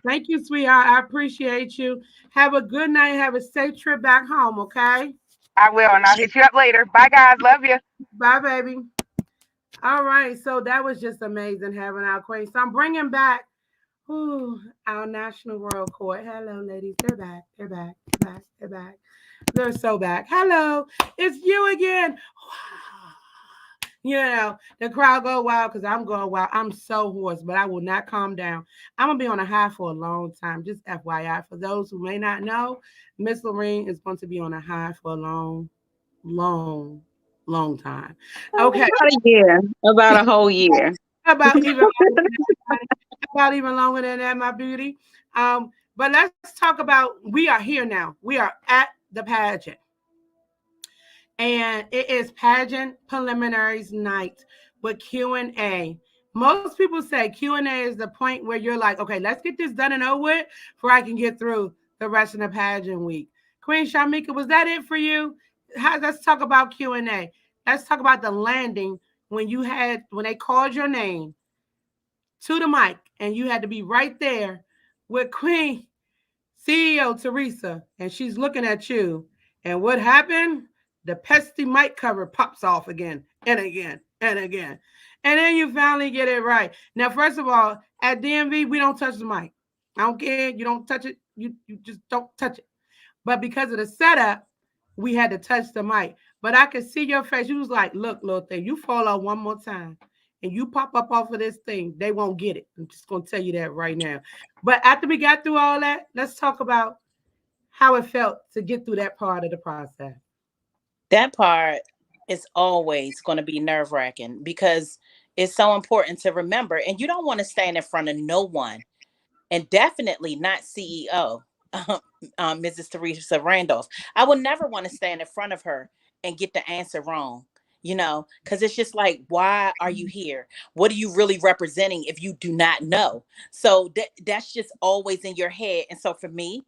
Thank you, sweetheart. I appreciate you. Have a good night. Have a safe trip back home, okay? I will, and I'll hit you up later. Bye, guys. Love you. Bye, baby. All right. So that was just amazing having our queen. So I'm bringing back our National Royal Court. Hello, ladies. They're back. They're back. They're back. They're back. They're so back. Hello. It's you again. The crowd go wild because I'm going wild. I'm so hoarse, but I will not calm down. I'm gonna be on a high for a long time. Just FYI, for those who may not know, Miss Lorraine is going to be on a high for a long, long, long time. Okay, About a year, about a whole year. about even longer than that, about even longer than that, my beauty. But let's talk about. We are here now. We are at the pageant, and it is pageant preliminaries night with Q&A. Most people say Q&A is the point where you're like, okay, let's get this done and over with before I can get through the rest of the pageant week. Queen Shamika, was that it for you? Let's talk about Q&A. Let's talk about the landing when they called your name to the mic and you had to be right there with Queen CEO Teresa, and she's looking at you. And what happened? The pesky mic cover pops off again and again and again. And then you finally get it right. Now, first of all, at DMV, we don't touch the mic. I don't care. You don't touch it. You just don't touch it. But because of the setup, we had to touch the mic. But I could see your face. You was like, look, little thing, you fall out one more time and you pop up off of this thing, they won't get it. I'm just going to tell you that right now. But after we got through all that, let's talk about how it felt to get through that part of the process. That part is always going to be nerve wracking because it's so important to remember. And you don't want to stand in front of no one, and definitely not CEO, Mrs. Teresa Randolph. I would never want to stand in front of her and get the answer wrong, because it's just like, why are you here? What are you really representing if you do not know? So that's just always in your head. And so for me,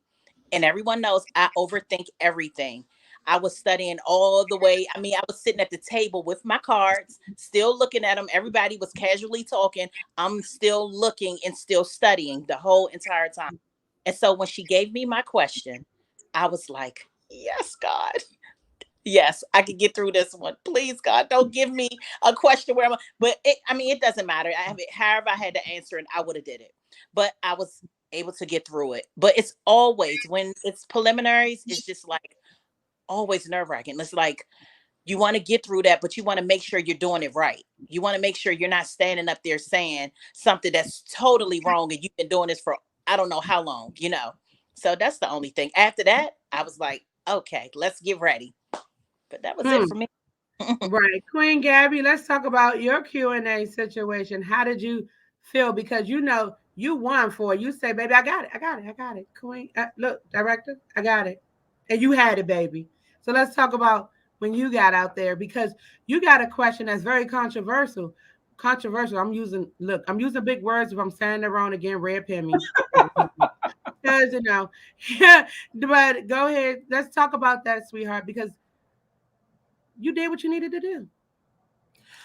and everyone knows I overthink everything. I was studying all the way. I mean, I was sitting at the table with my cards, still looking at them. Everybody was casually talking. I'm still looking and still studying the whole entire time. And so when she gave me my question, I was like, yes, God. Yes, I can get through this one. Please, God, don't give me a question where but it doesn't matter. However I had to answer it, I would have did it. But I was able to get through it. But it's always when it's preliminaries, it's just like always nerve wracking. It's like you want to get through that, but you want to make sure you're doing it right. You want to make sure you're not standing up there saying something that's totally wrong and you've been doing this for I don't know how long. So that's the only thing. After that, I was like, okay, let's get ready. But that was it Hmm. for me. Right. Queen Gabby, let's talk about your Q&A situation. How did you feel? Because you won for it. You say, baby, I got it. I got it. I got it. Queen, look, director, I got it. And you had it, baby. So let's talk about when you got out there because you got a question that's very controversial. Controversial. I'm using big words. If I'm saying it wrong again, red pen me. Because, yeah, but go ahead. Let's talk about that, sweetheart, because you did what you needed to do.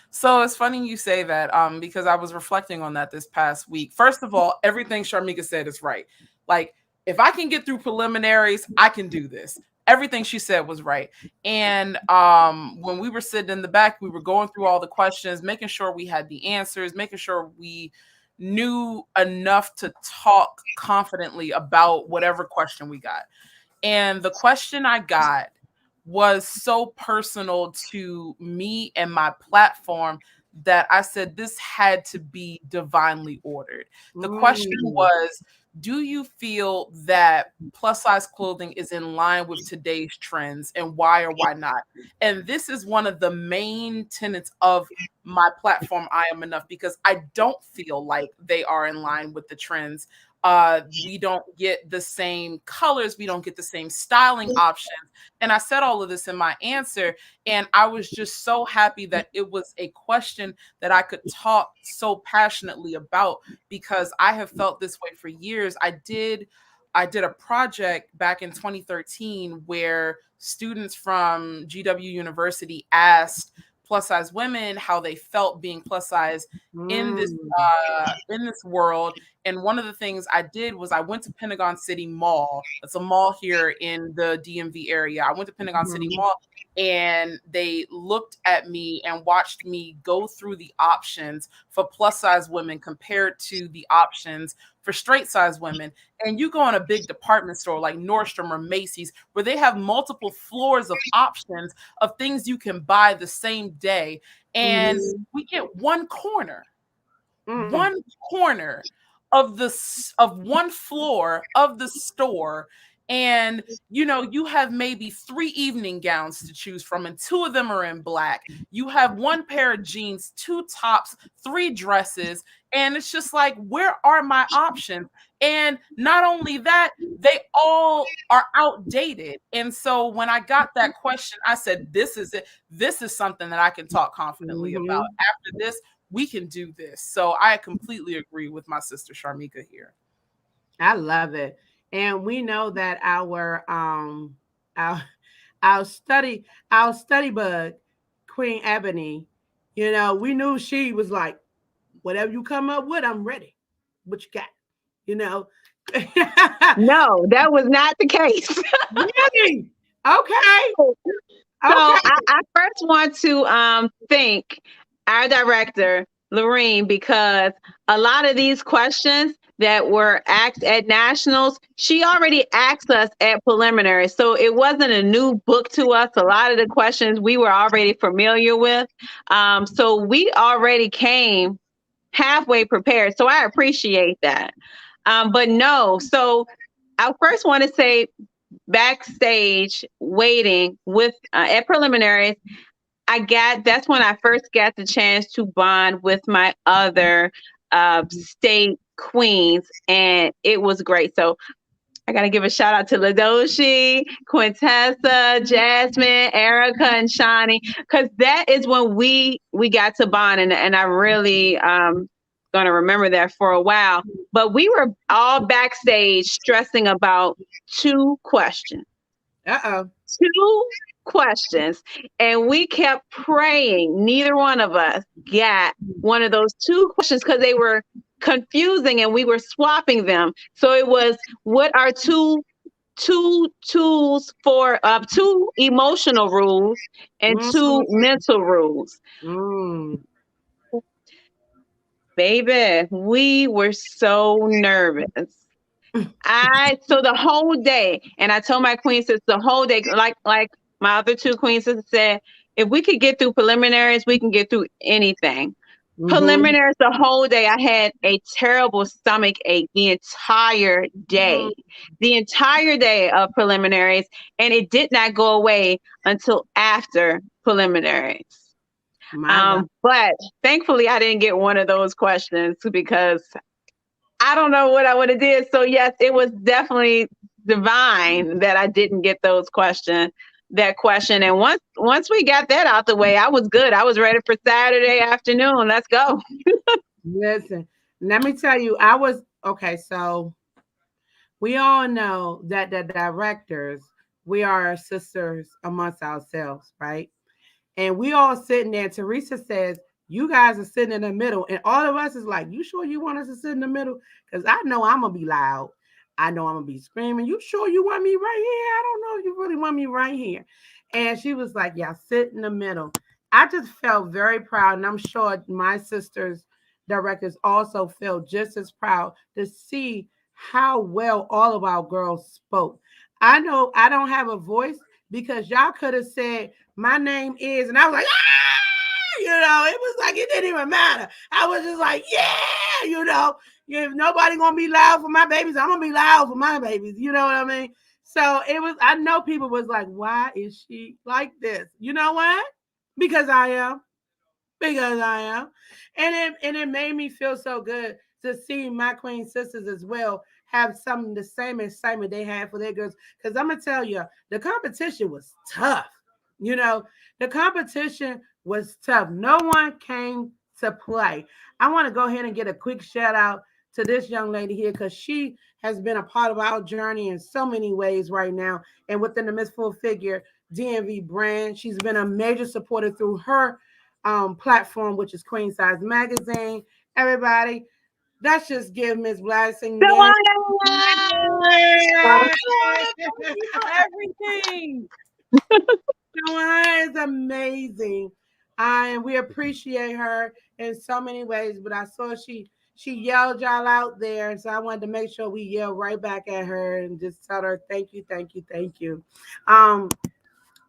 So it's funny you say that because I was reflecting on that this past week. First of all, everything Sharmika said is right. Like, if I can get through preliminaries, I can do this. Everything she said was right. And when we were sitting in the back, we were going through all the questions, making sure we had the answers, making sure we knew enough to talk confidently about whatever question we got. And the question I got was so personal to me and my platform that I said this had to be divinely ordered. The question Mm. was, do you feel that plus size clothing is in line with today's trends and why or why not? And this is one of the main tenets of my platform, I Am Enough, because I don't feel like they are in line with the trends. We don't get the same colors, we don't get the same styling options. And I said all of this in my answer. And I was just so happy that it was a question that I could talk so passionately about because I have felt this way for years. I did a project back in 2013 where students from GW University asked plus size women how they felt being plus size in this Mm. in this world. And one of the things I did was I went to Pentagon City Mall. It's a mall here in the DMV area. I went to Pentagon City Mall, and they looked at me and watched me go through the options for plus size women compared to the options for straight size women. And you go in a big department store like Nordstrom or Macy's, where they have multiple floors of options of things you can buy the same day. And we get one corner of one floor of the store, and you have maybe 3 evening gowns to choose from, and 2 of them are in black. You have 1 pair of jeans, 2 tops, 3 dresses, and it's just like, where are my options? And not only that, they all are outdated. And so when I got that question, I said, this is it. This is something that I can talk confidently about. After this, we can do this. So I completely agree with my sister Shamika here. I love it. And we know that our study bug, Queen Ebony, we knew she was like, whatever you come up with, I'm ready. What you got? No, that was not the case. Really? Okay. So I first want to thank our director, Lorene, because a lot of these questions that were asked at nationals, she already asked us at preliminary. So it wasn't a new book to us. A lot of the questions we were already familiar with. So we already came halfway prepared. So I appreciate that. But no, so I first want to say backstage waiting with at preliminaries, that's when I first got the chance to bond with my other state queens, and it was great. So I got to give a shout out to Ladoshi, Quintessa, Jasmine, Erica, and Shani, because that is when we got to bond, and I really going to remember that for a while. But we were all backstage stressing about 2 questions. 2 questions, and we kept praying neither one of us got one of those 2 questions because they were confusing and we were swapping them. So it was, what are two tools for 2 emotional rules and 2 mental rules. Baby, we were so nervous. So the whole day, and I told my queen sisters the whole day, like my other 2 queen sisters said, if we could get through preliminaries, we can get through anything. Preliminaries, the whole day, I had a terrible stomach ache the entire day. The entire day of preliminaries, and it did not go away until after preliminaries. But thankfully, I didn't get one of those questions because I don't know what I would have did. So yes, it was definitely divine that I didn't get that question. And once we got that out the way, I was good. I was ready for Saturday afternoon. Let's go. Listen, let me tell you, okay. So we all know that the directors, we are sisters amongst ourselves, right? And we all sitting there. Teresa says, you guys are sitting in the middle. And all of us is like, you sure you want us to sit in the middle? Because I know I'm going to be loud. I know I'm going to be screaming. You sure you want me right here? I don't know if you really want me right here. And she was like, yeah, sit in the middle. I just felt very proud. And I'm sure my sisters, directors, also felt just as proud to see how well all of our girls spoke. I know I don't have a voice because y'all could have said, my name is, and I was like, ah! It was like, it didn't even matter. I was just like, yeah, if nobody gonna be loud for my babies, I'm gonna be loud for my babies. You know what I mean? So it was, I know people was like, why is she like this? You know what? Because I am. And it made me feel so good to see my queen sisters as well have some the same excitement they had for their girls. Because I'm gonna tell you, the competition was tough. The competition was tough. No one came to play. I want to go ahead and get a quick shout out to this young lady here because she has been a part of our journey in so many ways right now. And within the Miss Full Figure DMV brand, she's been a major supporter through her platform, which is Queen Size Magazine. Everybody, Let's just give Miss Blessing again. Joanna! Thank you for everything. Joanna is amazing. And we appreciate her in so many ways. But I saw she yelled y'all out there, and so I wanted to make sure we yell right back at her and just tell her thank you, thank you, thank you. Um,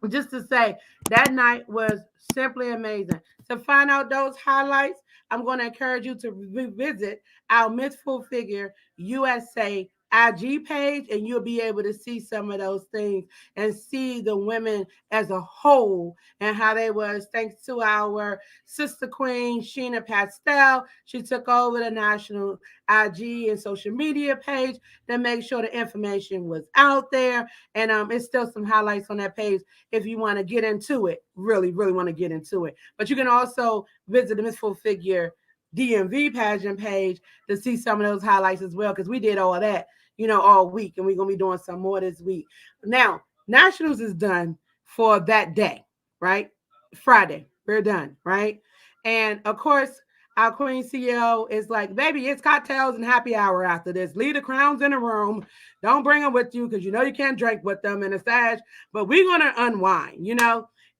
just to say that night was simply amazing. To find out those highlights, I'm going to encourage you to revisit our Miss Full Figure USA IG page, and you'll be able to see some of those things and see the women as a whole and how they was. Thanks to our sister queen Sheena Pastel, she took over the national IG and social media page to make sure the information was out there. And it's still some highlights on that page if you want to get into it, really want to get into it. But you can also visit the Miss Full Figure DMV pageant page to see some of those highlights as well, because we did all of that, all week, and we're going to be doing some more this week. Now, Nationals is done for that day, right? Friday, we're done, right? And of course, our Queen CEO is like, baby, it's cocktails and happy hour after this. Leave the crowns in the room. Don't bring them with you because you can't drink with them in a stash. But we're going to unwind.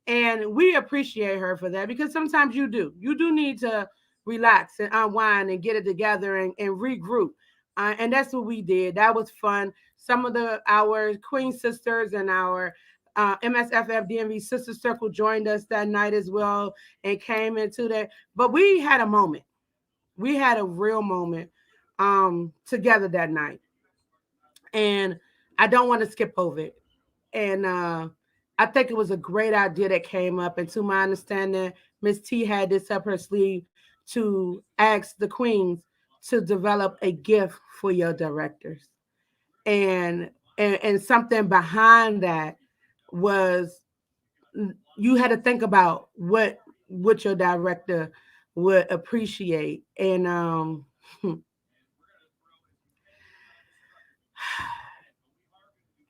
And we appreciate her for that, because sometimes you do. You do need to relax and unwind and get it together and regroup. And that's what we did. That was fun. Some of our Queen sisters and our MSFF DMV Sister Circle joined us that night as well and came into that. But we had a moment. We had a real moment together that night. And I don't want to skip over it. And I think it was a great idea that came up. And to my understanding, Miss T had this up her sleeve to ask the queens to develop a gift for your directors. And something behind that was you had to think about what your director would appreciate. And I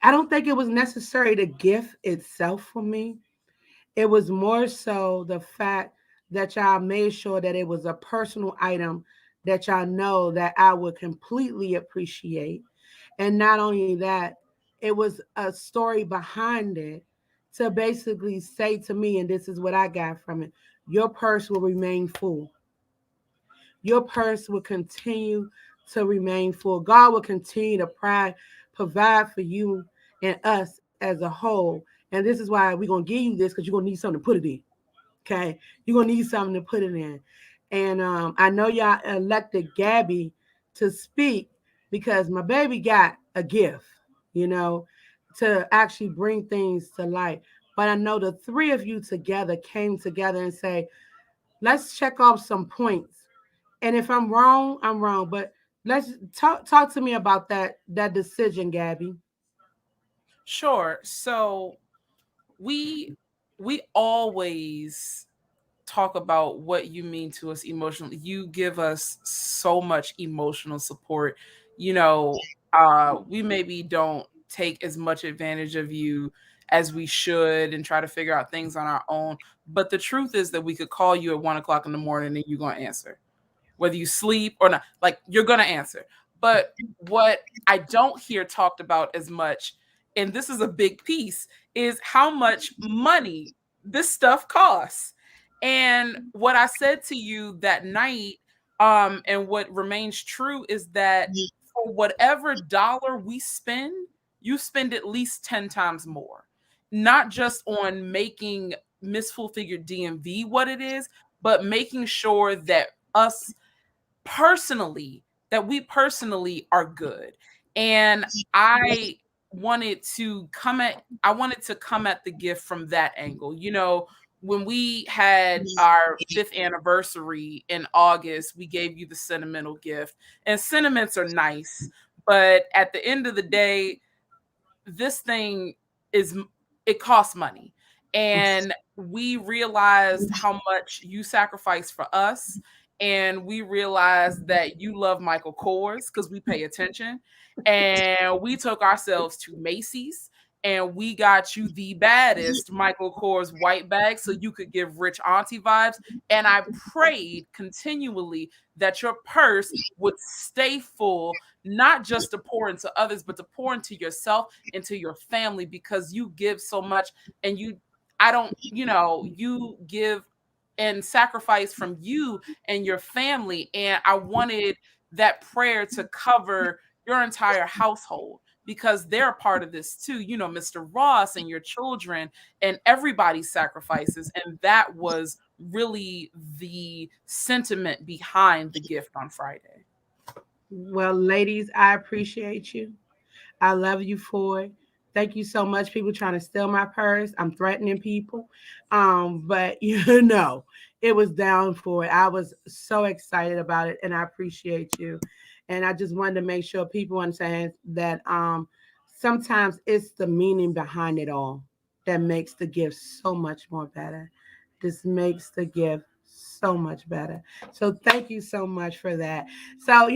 don't think it was necessary the gift itself for me. It was more so the fact that y'all made sure that it was a personal item that y'all know that I would completely appreciate. And not only that, it was a story behind it to basically say to me, and this is what I got from it: your purse will remain full. Your purse will continue to remain full. God will continue to provide for you and us as a whole. And this is why we're going to give you this, because you're going to need something to put it in. Okay. You're going to need something to put it in. And I know y'all elected Gabby to speak because my baby got a gift, you know, to actually bring things to light. But I know the three of you together came together and say, let's check off some points. And if I'm wrong, I'm wrong. But let's talk to me about that decision, Gabby. Sure. So we we always talk about what you mean to us emotionally. You give us so much emotional support. You know, we maybe don't take as much advantage of you as we should and try to figure out things on our own. But the truth is that we could call you at 1 o'clock in the morning and you're gonna answer, whether you sleep or not. Like, you're gonna answer. But what I don't hear talked about as much, and this is a big piece, is how much money this stuff costs. And what I said to you that night, and what remains true, is that for whatever dollar we spend, you spend at least 10 times more. Not just on making Miss Full Figure DMV what it is, but making sure that us personally, that we personally are good. And I wanted to come at the gift from that angle. When we had our 5th anniversary in August, we gave you the sentimental gift. And sentiments are nice, but at the end of the day, this thing is it costs money. And we realized how much you sacrifice for us, and we realized that you love Michael Kors because we pay attention. And we took ourselves to Macy's and we got you the baddest Michael Kors white bag so you could give rich auntie vibes. And I prayed continually that your purse would stay full, not just to pour into others, but to pour into yourself, into your family, because you give so much. And I don't, you give and sacrifice from you and your family. And I wanted that prayer to cover your entire household, because they're a part of this too. Mr. Ross and your children and everybody's sacrifices. And that was really the sentiment behind the gift on Friday. Well, ladies, I appreciate you. I love you for it. Thank you so much. People trying to steal my purse. I'm threatening people. But it was down for it. I was so excited about it, and I appreciate you. And I just wanted to make sure people understand that sometimes it's the meaning behind it all that makes the gift so much more better. This makes the gift so much better. So thank you so much for that. So,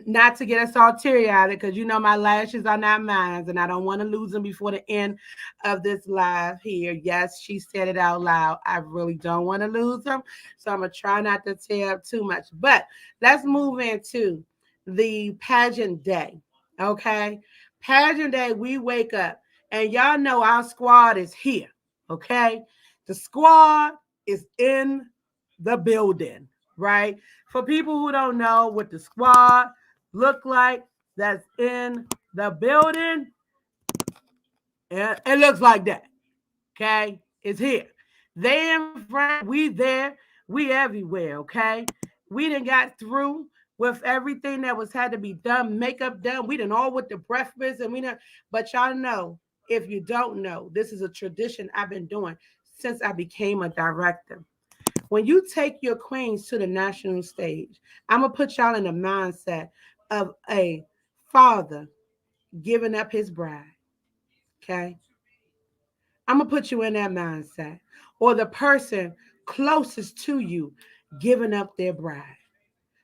not to get us all teary eyed, because my lashes are not mine, and I don't want to lose them before the end of this live here. Yes, she said it out loud. I really don't want to lose them. So I'm going to try not to tear up too much. But let's move into the pageant day. Okay. Pageant day, we wake up, and y'all know our squad is here. Okay. The squad is in the building, right? For people who don't know what the squad look like, that's in the building, it looks like that. Okay, it's here. They in front, we there, we everywhere. Okay, we done got through with everything that was had to be done, makeup done. We done all with the breakfast, and we done. But y'all know, if you don't know, this is a tradition I've been doing since I became a director. When you take your queens to the national stage, I'm gonna put y'all in the mindset of a father giving up his bride. Okay, I'm gonna put you in that mindset, or the person closest to you giving up their bride.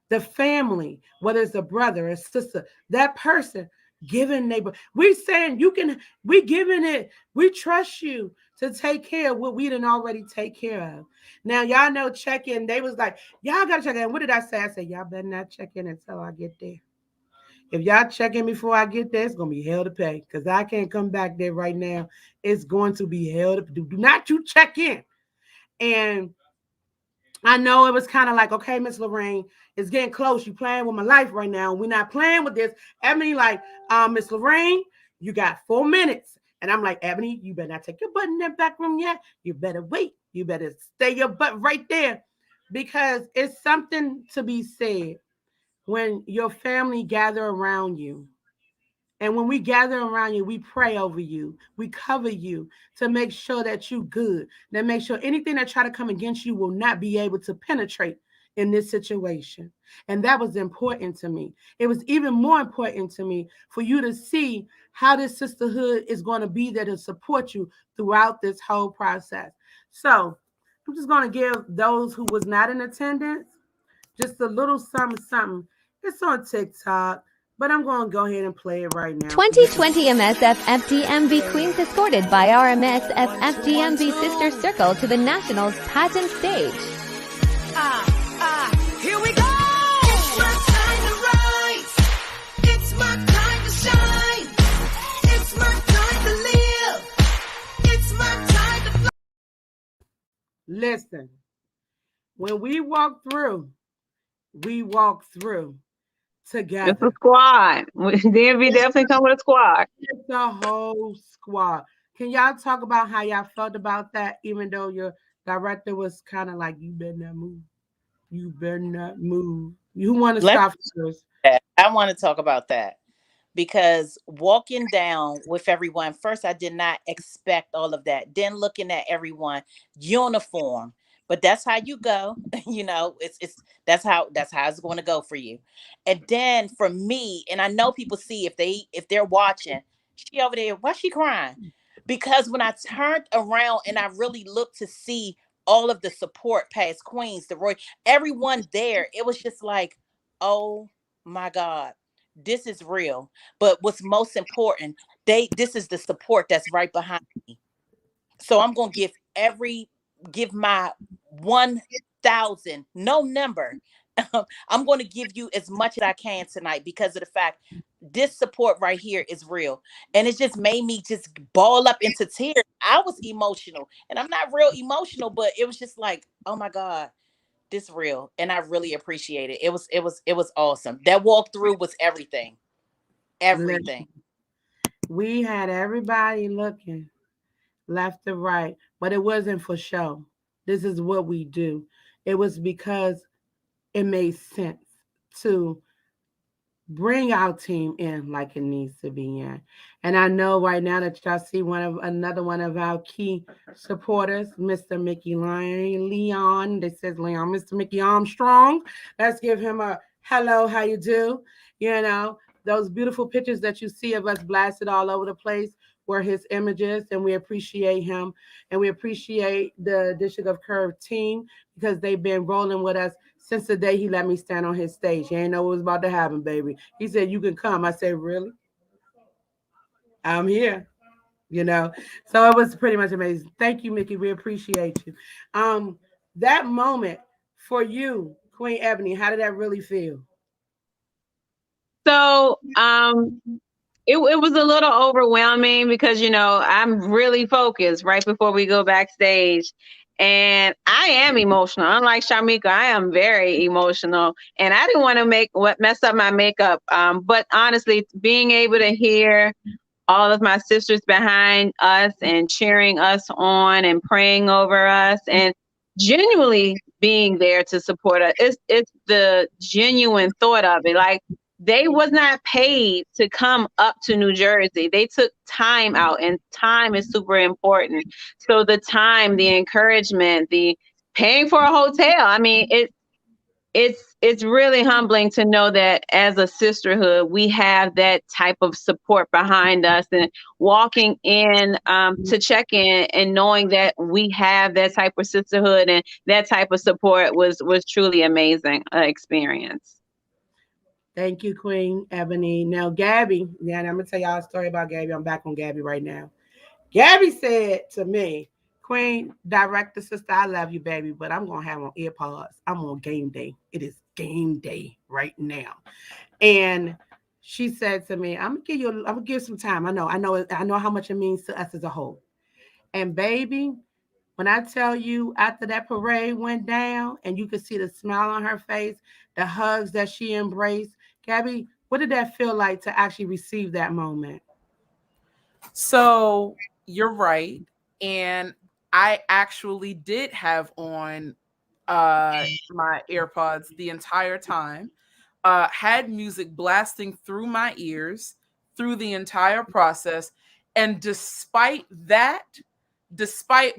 The family, whether it's a brother or sister, that person giving neighbor. We saying you can, we giving it, we trust you to take care of what we didn't already take care of. Now, y'all know check in. They was like, y'all gotta check in. What did I say? I said, y'all better not check in until I get there. If y'all check in before I get there, it's gonna be hell to pay, because I can't come back there right now. It's going to be hell to do. Do not you check in. And I know it was kind of like, okay, Miss Lorraine, it's getting close. You playing with my life right now. We're not playing with this. Ebony, like, Miss Lorraine, you got 4 minutes. And I'm like, Ebony, you better not take your butt in that back room yet. You better wait. You better stay your butt right there, because it's something to be said when your family gather around you. And when we gather around you, we pray over you. We cover you to make sure that you good. That make sure anything that try to come against you will not be able to penetrate in this situation. And that was important to me. It was even more important to me for you to see how this sisterhood is going to be there to support you throughout this whole process. So I'm just going to give those who was not in attendance just a little something, something. It's on TikTok, but I'm going to go ahead and play it right now. 2020 MSF FDMV Queens escorted by RMSF FDMV Sister Circle to the Nationals pageant stage. Here we go! It's my time to rise. It's my time to shine. It's my time to live. It's my time to fly. Listen, when we walk through together. It's a squad. DMV definitely come with a squad. It's a whole squad. Can y'all talk about how y'all felt about that, even though your director was kind of like, you better not move. You better not move. You want to stop first? I want to talk about that, because walking down with everyone, first I did not expect all of that. Then looking at everyone uniform, but that's how you go. It's that's how it's going to go for you. And then for me, and I know people see if they're watching, she over there, why she crying? Because when I turned around and I really looked to see all of the support past Queens, the Roy, everyone there, it was just like, oh my God. this is real. But what's most important, this is the support that's right behind me. So I'm gonna give my 1,000, no number. I'm gonna give you as much as I can tonight because of the fact this support right here is real. And it just made me just ball up into tears. I was emotional. And I'm not real emotional, but it was just like, oh my God, this real. And I really appreciate it. It was awesome. That walkthrough was everything. Everything. Listen, we had everybody looking left to right, but it wasn't for show. This is what we do. It was because it made sense to bring our team in like it needs to be in. And I know right now that y'all see another one of our key supporters, Mr. Mickey Leon. This says Leon, Mr. Mickey Armstrong. Let's give him a hello, how you do? You know, those beautiful pictures that you see of us blasted all over the place were his images, and we appreciate him. And we appreciate the District of Curve team because they've been rolling with us since the day he let me stand on his stage. He ain't know what was about to happen, baby. He said, "You can come." I said, "Really? I'm here." You know, so it was pretty much amazing. Thank you, Mickey. We appreciate you. That moment for you, Queen Ebony, how did that really feel? So it was a little overwhelming because I'm really focused right before we go backstage. And I am emotional. Unlike Shamika, I am very emotional. And I didn't want to mess up my makeup. But honestly, being able to hear all of my sisters behind us and cheering us on and praying over us and genuinely being there to support us. It's the genuine thought of it. Like, they was not paid to come up to New Jersey. They took time out, and time is super important. So the time, the encouragement, the paying for a hotel. I mean, it's really humbling to know that as a sisterhood, we have that type of support behind us, and walking in to check in and knowing that we have that type of sisterhood and that type of support was truly amazing experience. Thank you, Queen Ebony. Now, Gabby, yeah, and I'm gonna tell y'all a story about Gabby. I'm back on Gabby right now. Gabby said to me, Queen, director, sister, I love you, baby, but I'm gonna have on earpods. I'm on game day. It is game day right now. And she said to me, I'm gonna give some time. I know how much it means to us as a whole. And baby, when I tell you after that parade went down and you could see the smile on her face, the hugs that she embraced, Gabby, what did that feel like to actually receive that moment? So you're right. And I actually did have on my AirPods the entire time. Had music blasting through my ears through the entire process. And despite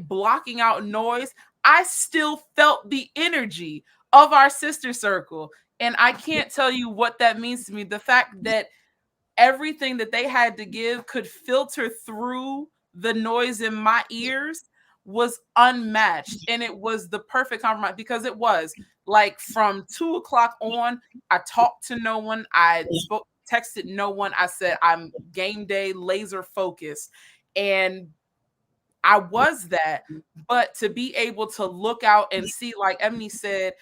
blocking out noise, I still felt the energy of our sister circle. And I can't tell you what that means to me. The fact that everything that they had to give could filter through the noise in my ears was unmatched. And it was the perfect compromise because it was like from 2 o'clock on, I talked to no one. Texted no one. I said, I'm game day laser focused. And I was that. But to be able to look out and see, like Emily said,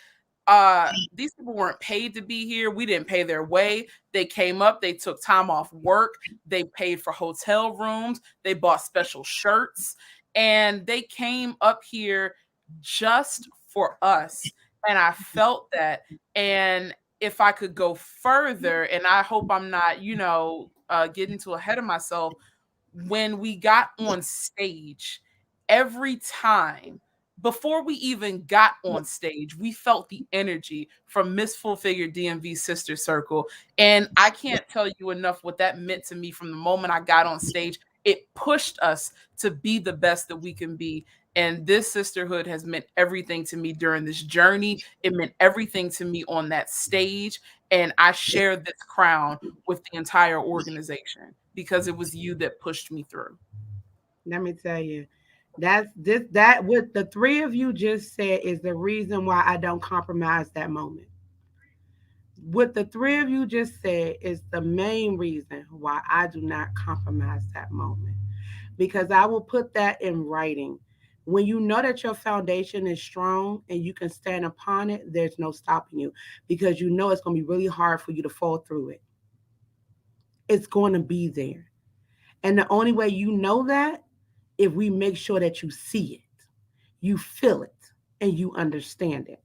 these people weren't paid to be here. We didn't pay their way. They came up, they took time off work, they paid for hotel rooms, they bought special shirts, and they came up here just for us. And I felt that. And if I could go further, and I hope I'm not, getting too ahead of myself, when we got on stage, every time before we even got on stage, we felt the energy from Miss Full Figure DMV Sister Circle. And I can't tell you enough what that meant to me from the moment I got on stage. It pushed us to be the best that we can be. And this sisterhood has meant everything to me during this journey. It meant everything to me on that stage. And I share this crown with the entire organization because it was you that pushed me through. Let me tell you, that what the three of you just said is the reason why I don't compromise that moment. What the three of you just said is the main reason why I do not compromise that moment, because I will put that in writing. When you know that your foundation is strong and you can stand upon it, there's no stopping you, because you know it's going to be really hard for you to fall through it. It's going to be there. And the only way you know that, if we make sure that you see it, you feel it, and you understand it.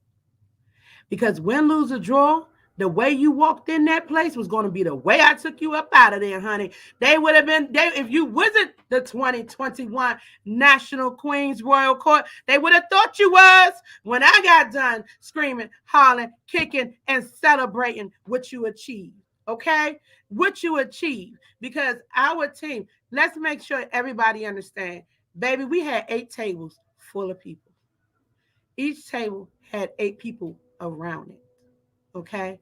Because win, lose, or draw, the way you walked in that place was going to be the way I took you up out of there, honey. They would have been, if you visit the 2021 National Queens Royal Court, they would have thought you was, when I got done screaming, hollering, kicking, and celebrating what you achieved. Okay? What you achieved. Because our team, let's make sure everybody understand. Baby, we had 8 tables full of people. Each table had 8 people around it. Okay?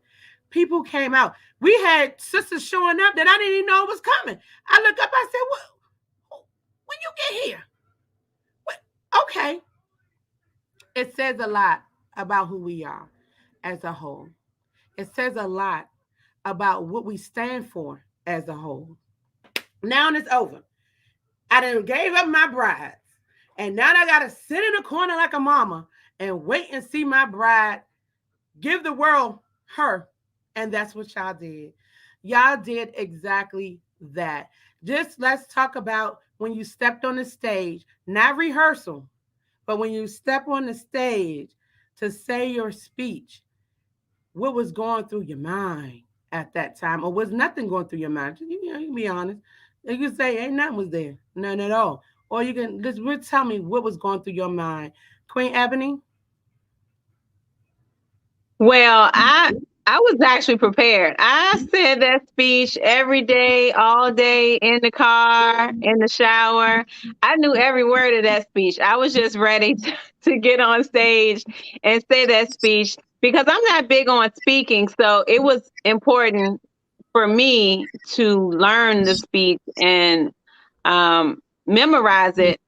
People came out. We had sisters showing up that I didn't even know was coming. I look up, I said, well, when you get here? What? Okay. It says a lot about who we are as a whole. It says a lot about what we stand for as a whole. Now it's over. I done gave up my brides. And now I got to sit in a corner like a mama and wait and see my bride give the world her. And that's what y'all did. Y'all did exactly that. Just let's talk about when you stepped on the stage, not rehearsal, but when you step on the stage to say your speech, what was going through your mind at that time? Or was nothing going through your mind? You know, you can be honest. You can say, ain't nothing was there. None at all. Or you can just tell me what was going through your mind. Queen Ebony? Well, I was actually prepared. I said that speech every day, all day, in the car, in the shower. I knew every word of that speech. I was just ready to get on stage and say that speech because I'm not big on speaking. So it was important for me to learn the speech and memorize it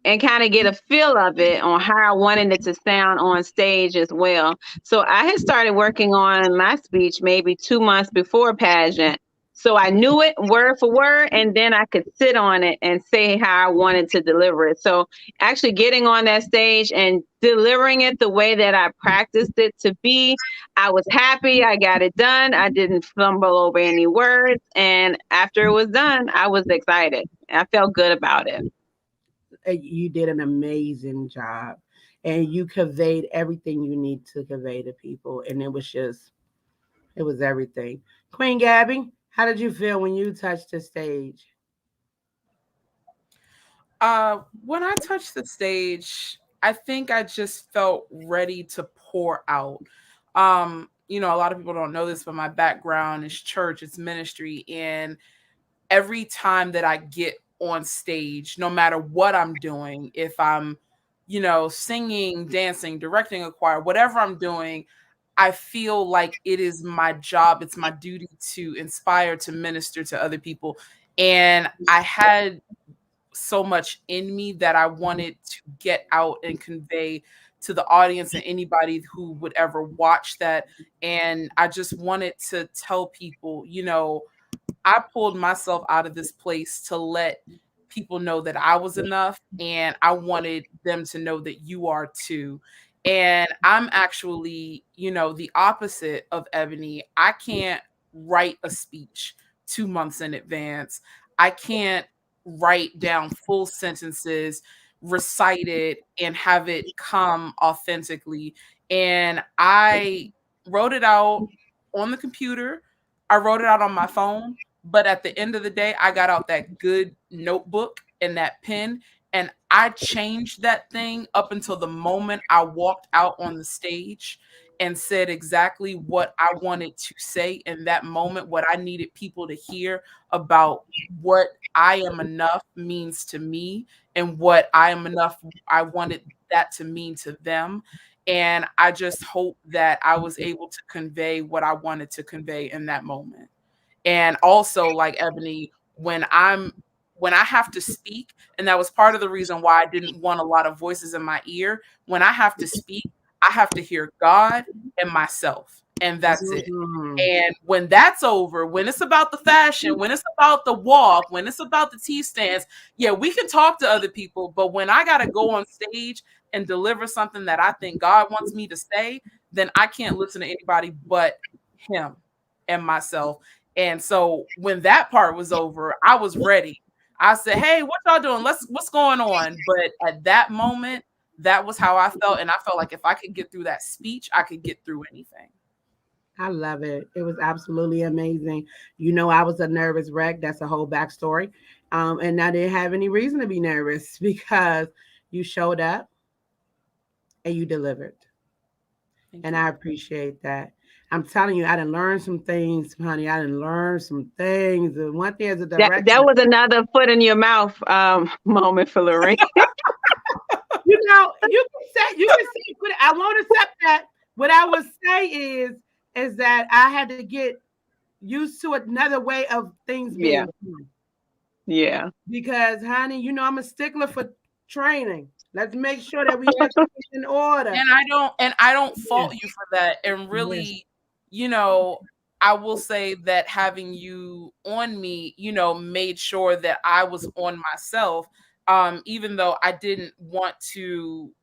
and kind of get a feel of it on how I wanted it to sound on stage as well. So I had started working on my speech maybe 2 months before pageant. So I knew it word for word, and then I could sit on it and say how I wanted to deliver it. So actually getting on that stage and delivering it the way that I practiced it to be, I was happy. I got it done. I didn't fumble over any words. And after it was done, I was excited. I felt good about it. You did an amazing job, and you conveyed everything you need to convey to people, and it was everything. Queen Gabby, how did you feel when you touched the stage? When I touched the stage, I think I just felt ready to pour out. A lot of people don't know this, but my background is church, it's ministry, and every time that I get on stage, no matter what I'm doing, if I'm, singing, dancing, directing a choir, whatever I'm doing, I feel like it is my job, it's my duty to inspire, to minister to other people. And I had so much in me that I wanted to get out and convey to the audience and anybody who would ever watch that. And I just wanted to tell people, I pulled myself out of this place to let people know that I was enough, and I wanted them to know that you are too. And I'm actually, the opposite of Ebony. I can't write a speech 2 months in advance. I can't write down full sentences, recite it, and have it come authentically. And I wrote it out on the computer. I wrote it out on my phone, but at the end of the day, I got out that good notebook and that pen, and I changed that thing up until the moment I walked out on the stage and said exactly what I wanted to say in that moment, what I needed people to hear about what I am enough means to me, and what I am enough, I wanted that to mean to them. And I just hope that I was able to convey what I wanted to convey in that moment. And also, like Ebony, when I have to speak, and that was part of the reason why I didn't want a lot of voices in my ear. When I have to speak, I have to hear God and myself. and that's it. Mhm. And when that's over, when it's about the fashion, when it's about the walk, when it's about the tea stands, yeah, we can talk to other people. But when I got to go on stage and deliver something that I think God wants me to say, then I can't listen to anybody but Him and myself. And so when that part was over, I was ready. I said, "Hey, what y'all doing? What's going on?" But at that moment, that was how I felt, and I felt like if I could get through that speech, I could get through anything. I love it. It was absolutely amazing. You know, I was a nervous wreck. That's a whole backstory. And I didn't have any reason to be nervous because you showed up and you delivered. Thank And you. I appreciate that. I'm telling you, I didn't learn some things, honey. I didn't learn some things. And one thing as a That director, was another foot in your mouth moment for Lorraine. you know, you can say, but I won't accept that. What I would say is that I had to get used to another way of things Yeah, being done. yeah. Because, honey, you know I'm a stickler for training. Let's make sure that we everything's in order. And I don't Yeah. fault you for that. And Yes. really, you know, I will say that having you on me, made sure that I was on myself. Even though I didn't want to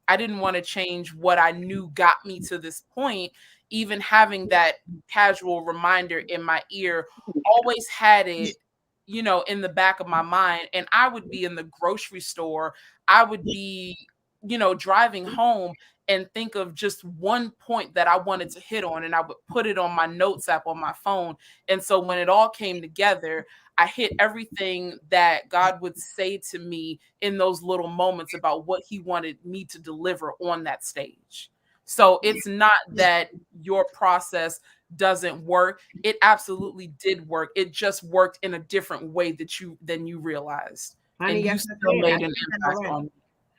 change what I knew got me to this point. Even having that casual reminder in my ear always had it, in the back of my mind. And I would be in the grocery store, I would be, driving home and think of just one point that I wanted to hit on, and I would put it on my notes app on my phone. And so when it all came together, I hit everything that God would say to me in those little moments about what He wanted me to deliver on that stage. So it's not that your process doesn't work. It absolutely did work. It just worked in a different way than you realized. Honey, And you yes, I still did. I made an did that impact already. on me.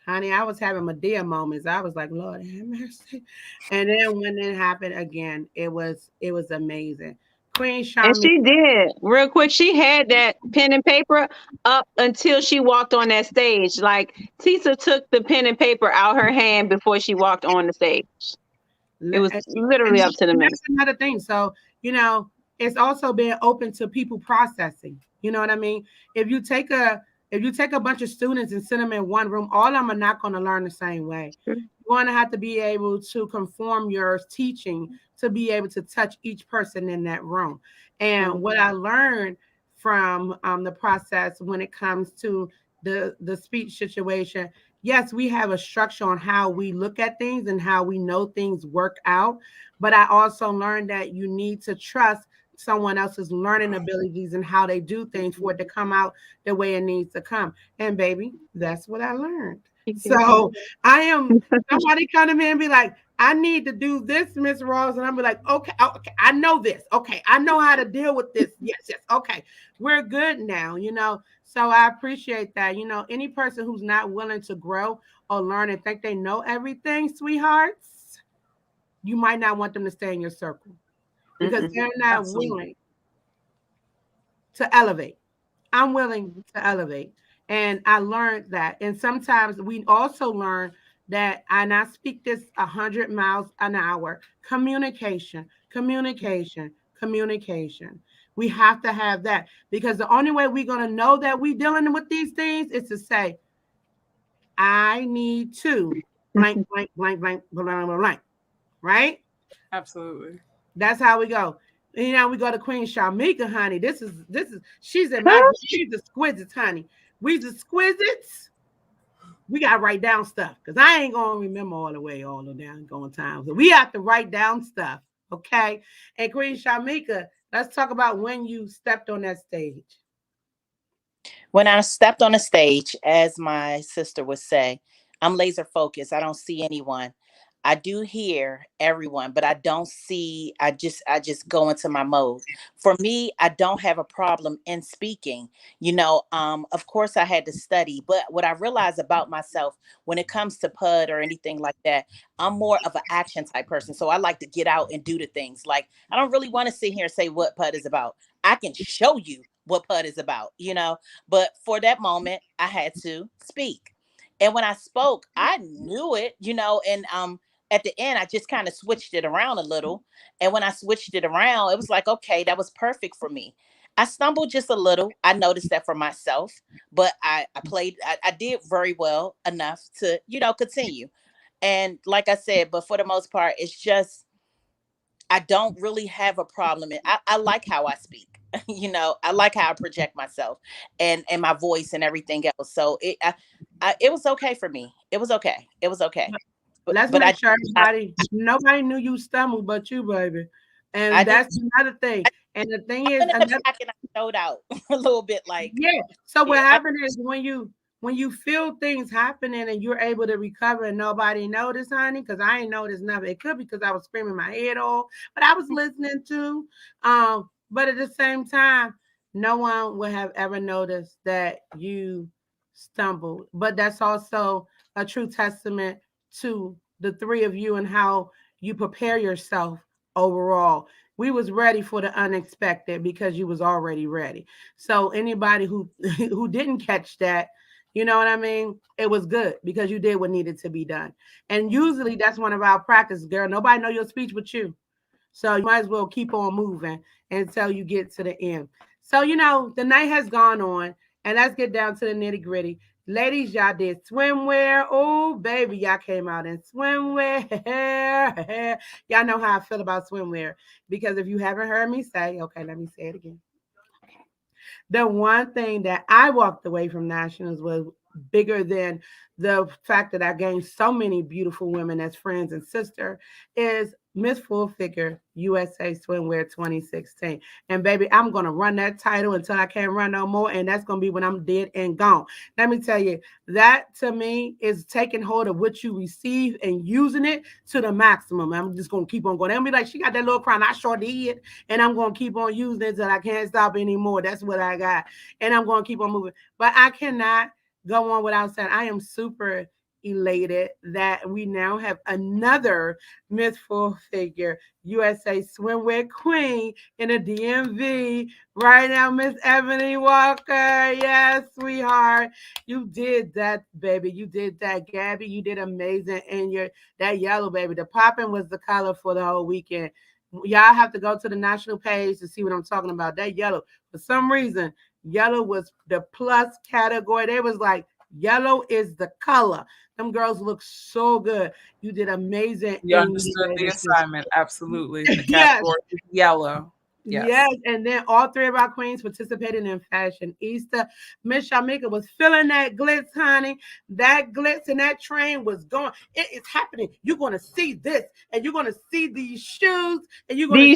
Honey, I was having Medea moments. I was like, Lord have mercy. And then when it happened again, it was amazing. Queen And Shami, she did. Real quick, she had that pen and paper up until she walked on that stage. Like Tisa took the pen and paper out her hand before she walked on the stage. It was and, literally up to the and minute. that's another thing. So, it's also being open to people processing. You know what I mean? If you take a if you take a bunch of students and send them in one room, all of them are not going to learn the same way. You're going to have to be able to conform your teaching to be able to touch each person in that room. And what I learned from the process when it comes to the speech situation, yes, we have a structure on how we look at things and how we know things work out. But I also learned that you need to trust someone else's learning abilities and how they do things for it to come out the way it needs to come. And baby, that's what I learned. She did. So I am somebody come to me and be like, I need to do this, Miss Rose. And I'll be like, okay, okay, I know this. Okay, I know how to deal with this. Yes, yes. Okay, we're good now. So I appreciate that. Any person who's not willing to grow or learn and think they know everything, sweethearts, you might not want them to stay in your circle because Mm-mm. they're not Absolutely. willing to elevate. I'm willing to elevate. And I learned that. And sometimes we also learn that, and I speak this 100 miles an hour, communication, communication, communication. We have to have that because the only way we're going to know that we're dealing with these things is to say, I need to blank, blank, blank, blank, blank, blank, blank, right? Absolutely. That's how we go. We go to Queen Shamika, honey. This is she's in my she's exquisite, honey. We's exquisites. We gotta write down stuff because I ain't gonna remember all the way all the down going time. So we have to write down stuff, okay? And Queen Shamika, let's talk about when you stepped on that stage. When I stepped on the stage, as my sister would say, I'm laser focused. I don't see anyone. I do hear everyone, but I don't see. I just go into my mode. For me, I don't have a problem in speaking. Of course I had to study, but what I realized about myself when it comes to PUD or anything like that, I'm more of an action type person. So I like to get out and do the things. Like I don't really want to sit here and say what PUD is about. I can show you what PUD is about. But for that moment, I had to speak. And when I spoke, I knew it, and at the end, I just kind of switched it around a little. And when I switched it around, it was like, okay, that was perfect for me. I stumbled just a little. I noticed that for myself, but I did very well enough to, continue. And like I said, but for the most part, it's just, I don't really have a problem. I like how I speak. I like how I project myself and my voice and everything else. So it was okay for me. It was okay. It was okay. Let's But make sure nobody knew you stumbled but you, baby. I And did. that's another thing. And the thing I is, went in the another back and I showed out a little bit. Like, yeah. So what yeah, happened is when you feel things happening and you're able to recover and nobody noticed, honey, because I ain't noticed nothing. It could be because I was screaming my head off, but I was listening to. But at the same time, no one would have ever noticed that you stumbled. But that's also a true testament to the three of you and how you prepare yourself overall. We was ready for the unexpected because you was already ready. So anybody who who didn't catch that, you know what I mean? It was good because you did what needed to be done. And usually that's one of our practices, girl. Nobody know your speech but you. So you might as well keep on moving until you get to the end. So, the night has gone on, and let's get down to the nitty gritty. Ladies, y'all did swimwear. Oh, baby, y'all came out in swimwear. Y'all know how I feel about swimwear because if you haven't heard me say, okay, let me say it again. The one thing that I walked away from nationals was bigger than the fact that I gained so many beautiful women as friends and sister is Miss Full Figure USA Swimwear 2016. And baby, I'm going to run that title until I can't run no more. And that's going to be when I'm dead and gone. Let me tell you, that to me is taking hold of what you receive and using it to the maximum. I'm just going to keep on going. They'll be like, she got that little crown. I sure did. And I'm going to keep on using it until I can't stop anymore. That's what I got. And I'm going to keep on moving. But I cannot go on without saying I am super elated that we now have another Miss Full Figure USA Swimwear Queen in the DMV right now, Miss Ebony Walker. Yes, sweetheart, you did that, baby. You did that, Gabby. You did amazing. And that yellow, baby. The popping was the color for the whole weekend. Y'all have to go to the national page to see what I'm talking about. That yellow, for some reason, yellow was the plus category. They was like, yellow is the color. Them girls look so good. You did amazing. You understood the assignment. Absolutely. The Yes. category is yellow. Yes. And then all three of our queens participated in Fashion Easter. Miss Shamika was feeling that glitz, honey. That glitz and that train was going. It is happening. You're going to see this, and you're going to see these shoes, and you're going to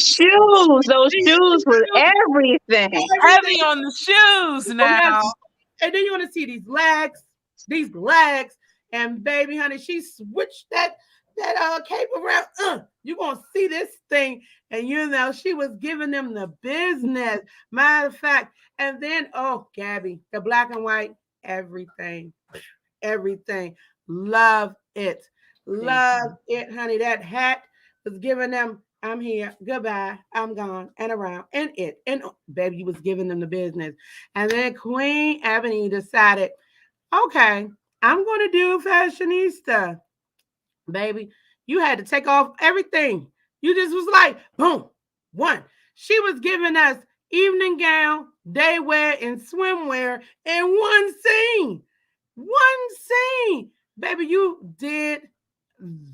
Those shoes were everything. Heavy on the shoes now. And then you're going to see these legs, and baby, honey, she switched that cape around. You're going to see this thing. And she was giving them the business. Matter of fact. And then, oh, Gabby, the black and white, everything. Love it. Love it, honey. That hat was giving them, I'm here, goodbye, I'm gone, and around, and it. And baby, you was giving them the business. And then Queen Ebony decided, okay, I'm going to do Fashionista. Baby, you had to take off everything. You just was like, boom, one. She was giving us evening gown, day wear, and swimwear in one scene. Baby, you did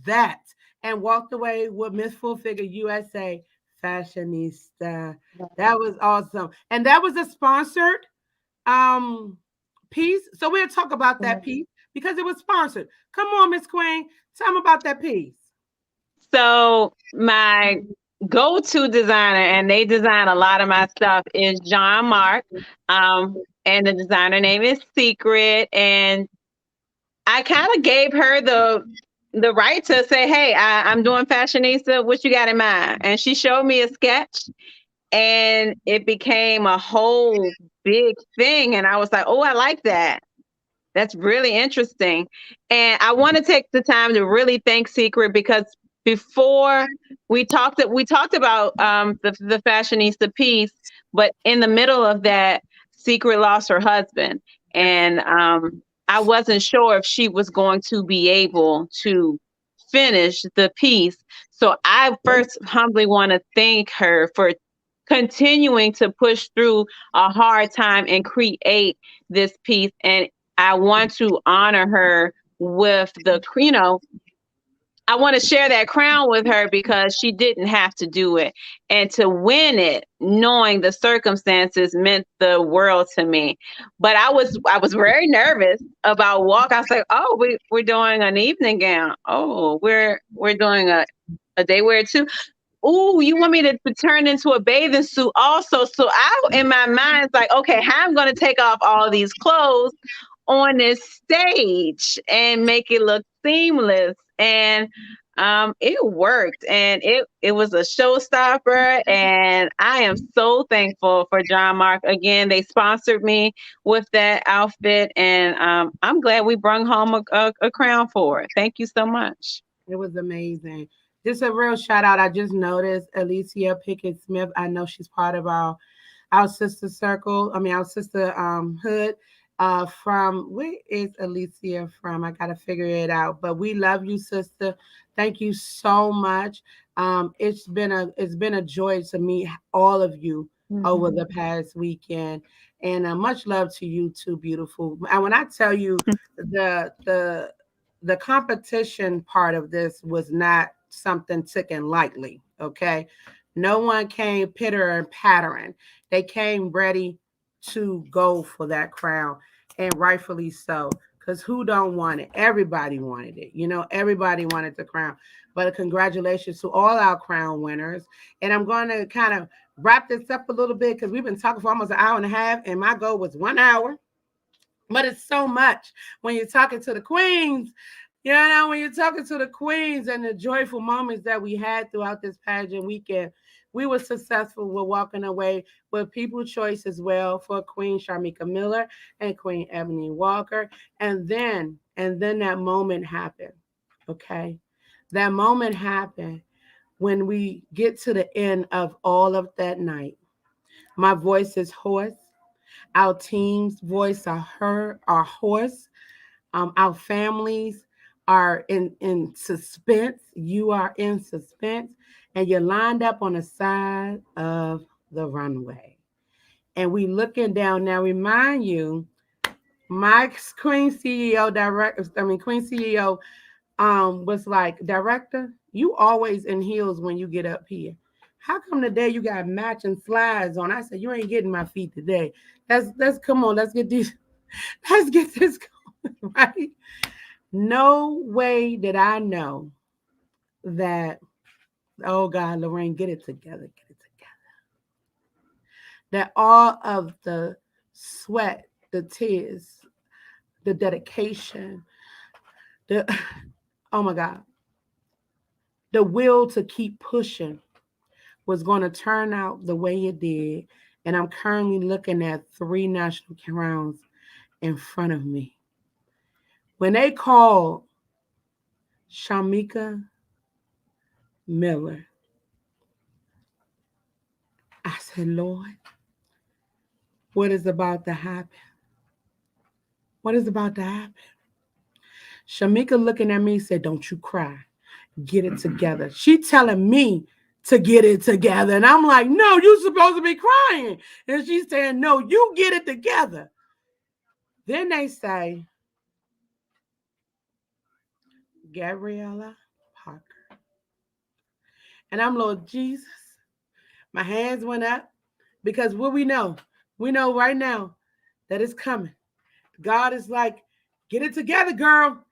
that and walked away with Miss Full Figure USA Fashionista. That was awesome. And that was a sponsored piece. So we'll talk about that piece because it was sponsored. Come on, Miss Queen. Tell them about that piece. So my go-to designer, and they design a lot of my stuff, is John Mark. And the designer name is Secret. And I kind of gave her the right to say, hey, I'm doing Fashionista. What you got in mind? And she showed me a sketch, and it became a whole big thing. And I was like, oh, I like that. That's really interesting. And I want to take the time to really thank Secret because before we talked about the Fashionista piece, but in the middle of that, Secret lost her husband. And I wasn't sure if she was going to be able to finish the piece. So I first humbly want to thank her for continuing to push through a hard time and create this piece. And I want to honor her with I want to share that crown with her because she didn't have to do it. And to win it, knowing the circumstances meant the world to me. But I was very nervous about walk. I was like, oh, we're doing an evening gown. Oh, we're doing a day wear too. Oh, you want me to turn into a bathing suit also? So I, in my mind, it's like, okay, how I'm going to take off all these clothes on this stage and make it look seamless. And it worked, and it was a showstopper. And I am so thankful for John Mark. Again, they sponsored me with that outfit, and I'm glad we brung home a crown for it. Thank you so much. It was amazing. Just a real shout out. I just noticed Alicia Pickett Smith. I know she's part of our sister circle. I mean, our sister hood. From where is Alicia from? I gotta figure it out. But we love you, sister. Thank you so much. It's been a joy to meet all of you over the past weekend, and much love to you too, beautiful. And when I tell you the the the competition part of this was not something taken lightly. Okay, no one came pitter and pattering. They came ready to go for that crown, and rightfully so. Because who don't want it? Everybody wanted it. Everybody wanted the crown. But congratulations to all our crown winners. And I'm going to kind of wrap this up a little bit because we've been talking for almost an hour and a half, and my goal was 1 hour. But it's so much when you're talking to the queens. When you're talking to the queens and the joyful moments that we had throughout this pageant weekend, we were successful with walking away with People Choice as well for Queen Shamika Miller and Queen Ebony Walker. And then that moment happened. Okay. That moment happened when we get to the end of all of that night. My voice is hoarse. Our team's voice are hoarse. Our families are in suspense. You are in suspense, and you're lined up on the side of the runway. And we looking down. Now, remind you, my Queen CEO Queen CEO was like, director, you always in heels when you get up here. How come today you got matching slides on? I said, you ain't getting my feet today. Let's come on, let's get these, let's get this going, right? No way did I know that, oh God, Lorraine, get it together, get it together. That all of the sweat, the tears, the dedication, the oh my God, the will to keep pushing was going to turn out the way it did. And I'm currently looking at 3 national crowns in front of me. When they called Shamika Miller, I said, Lord, what is about to happen? What is about to happen? Shamika looking at me said, don't you cry. Get it together. She telling me to get it together. And I'm like, no, you're supposed to be crying. And she's saying, no, you get it together. Then they say, Gabriella Parker. And I'm Lord Jesus. My hands went up because what we know right now that it's coming. God is like, get it together, girl.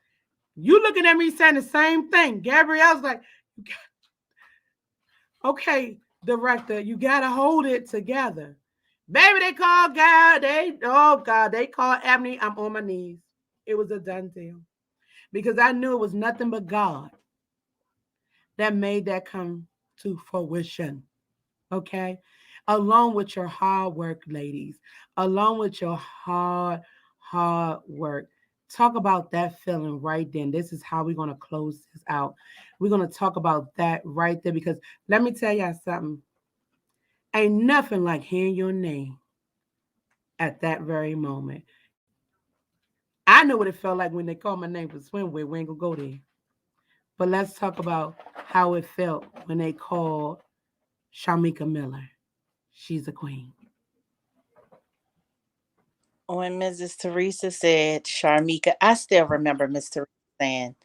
You looking at me saying the same thing. Gabrielle's like, okay, director, you got to hold it together. Baby, they called God. They called Ebony. I'm on my knees. It was a done deal because I knew it was nothing but God that made that come to fruition. Okay. Along with your hard work, ladies, along with your hard work. Talk about that feeling right then. This is how we're going to close this out. We're going to talk about that right there because let me tell y'all something. Ain't nothing like hearing your name at that very moment. I know what it felt like when they called my name for swimwear. We ain't going to go there. But let's talk about how it felt when they called Shamika Miller. She's a queen. When Mrs. Teresa said Sharmika, I still remember Miss Teresa saying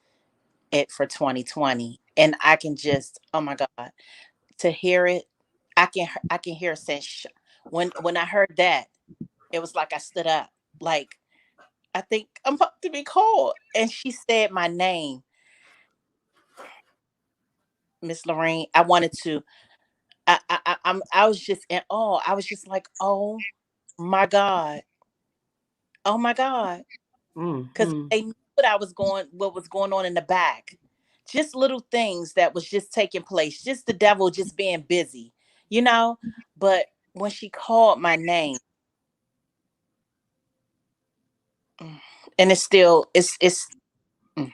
it for 2020. And I can just, oh my God, to hear it, I can hear her say when I heard that, it was like I stood up. Like I think I'm about to be called. And she said my name, Miss Lorraine. I wanted to I was just in awe. I was just like, oh my God. Oh my God. Because Mm-hmm. they knew what was going on in the back. Just little things that was just taking place. Just the devil just being busy, you know? But when she called my name, mm, and it's still it's mm,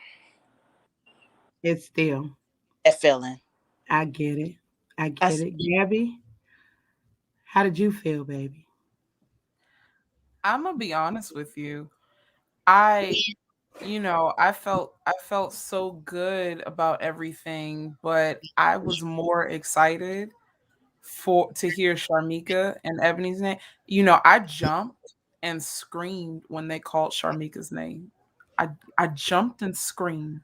It's still. that feeling. I get it. I I get it. Gabby, how did you feel, baby? I'm gonna be honest with you. I I felt so good about everything, but I was more excited for to hear Sharmika and Ebony's name. I jumped and screamed when they called Sharmika's name. I I jumped and screamed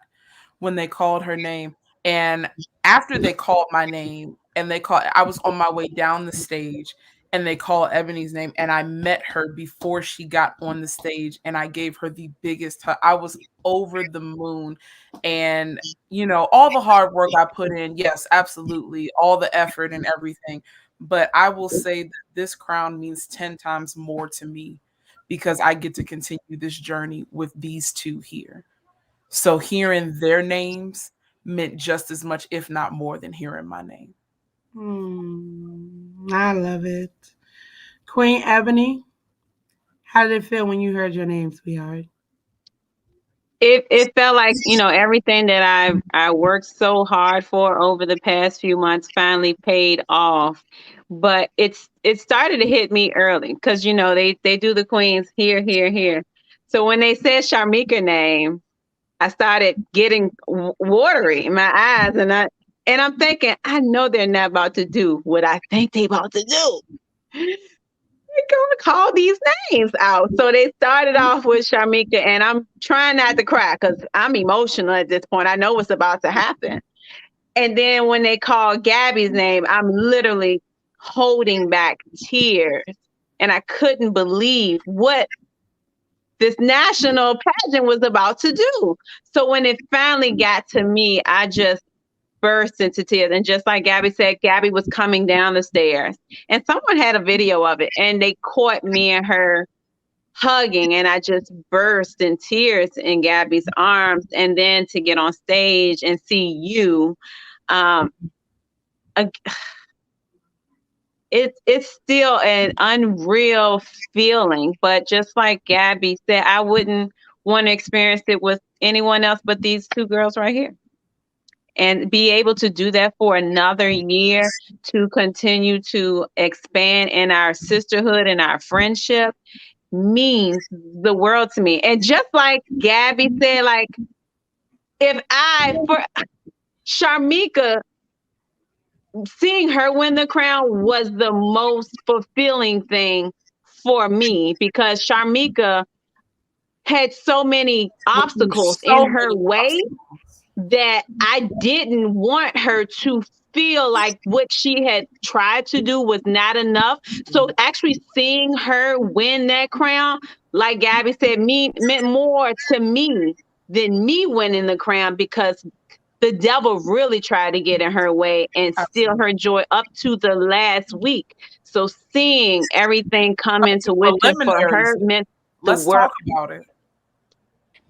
when they called her name. And after they called my name and I was on my way down the stage and they called Ebony's name and I met her before she got on the stage and I gave her the biggest hug. I was over the moon. And all the hard work I put in, yes, absolutely, all the effort and everything. But I will say that this crown means 10 times more to me because I get to continue this journey with these two here. So hearing their names meant just as much, if not more, than hearing my name. I love it. Queen Ebony, how did it feel when you heard your name, sweetheart? It felt like, everything that I worked so hard for over the past few months finally paid off. But it started to hit me early because they do the queens here, here, here. So when they said Sharmika name, I started getting watery in my eyes, and I'm thinking, I know they're not about to do what I think they about to do. They're gonna call these names out. So they started off with Sharmika, and I'm trying not to cry because I'm emotional at this point. I know what's about to happen. And then when they called Gabby's name, I'm literally holding back tears. And I couldn't believe what this national pageant was about to do. So when it finally got to me, I just burst into tears. And just like Gabby said, Gabby was coming down the stairs. And someone had a video of it and they caught me and her hugging, and I just burst in tears in Gabby's arms. And then to get on stage and see you, um, it's still an unreal feeling. But just like Gabby said, I wouldn't want to experience it with anyone else but these two girls right here. And be able to do that for another year to continue to expand in our sisterhood and our friendship means the world to me. And just like Gabby said, like, if for Sharmika, seeing her win the crown was the most fulfilling thing for me because Sharmika had so many obstacles in So her many way obstacles. that I didn't want her to feel like what she had tried to do was not enough. So actually seeing her win that crown, like Gabby said, meant more to me than me winning the crown because the devil really tried to get in her way and steal Absolutely. her joy up to the last week. So seeing everything come Up to into fruition for preliminaries. her meant the Let's world. talk about it.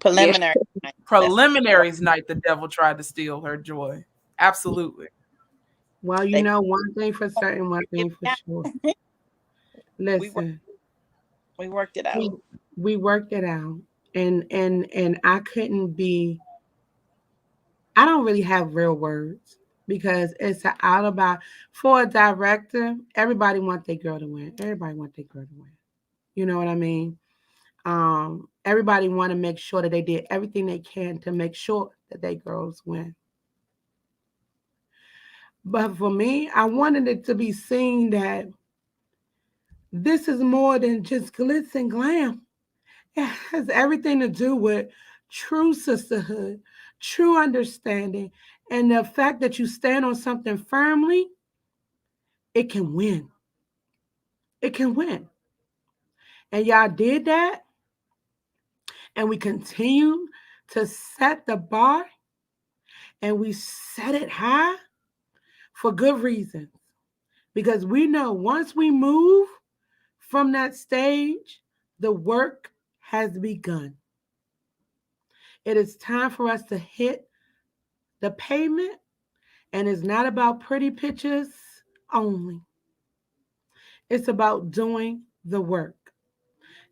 Yeah. Preliminary. That's Preliminaries night, the devil tried to steal her joy. Absolutely. Well, you they know one thing for certain, one it thing for out. sure. we worked Listen, we worked it out. we we worked it out, and I couldn't be. I don't really have real words because it's all about for a director. Everybody want their girl to win. Everybody want their girl to win. You know what I mean? Everybody want to make sure that they did everything they can to make sure that they girls win. But for me, I wanted it to be seen that this is more than just glitz and glam. It has everything to do with true sisterhood, true understanding, and the fact that you stand on something firmly, it can win. It can win. And y'all did that, and we continue to set the bar, and we set it high for good reasons. Because we know once we move from that stage, the work has begun. It is time for us to hit the pavement, and it's not about pretty pictures only. It's about doing the work.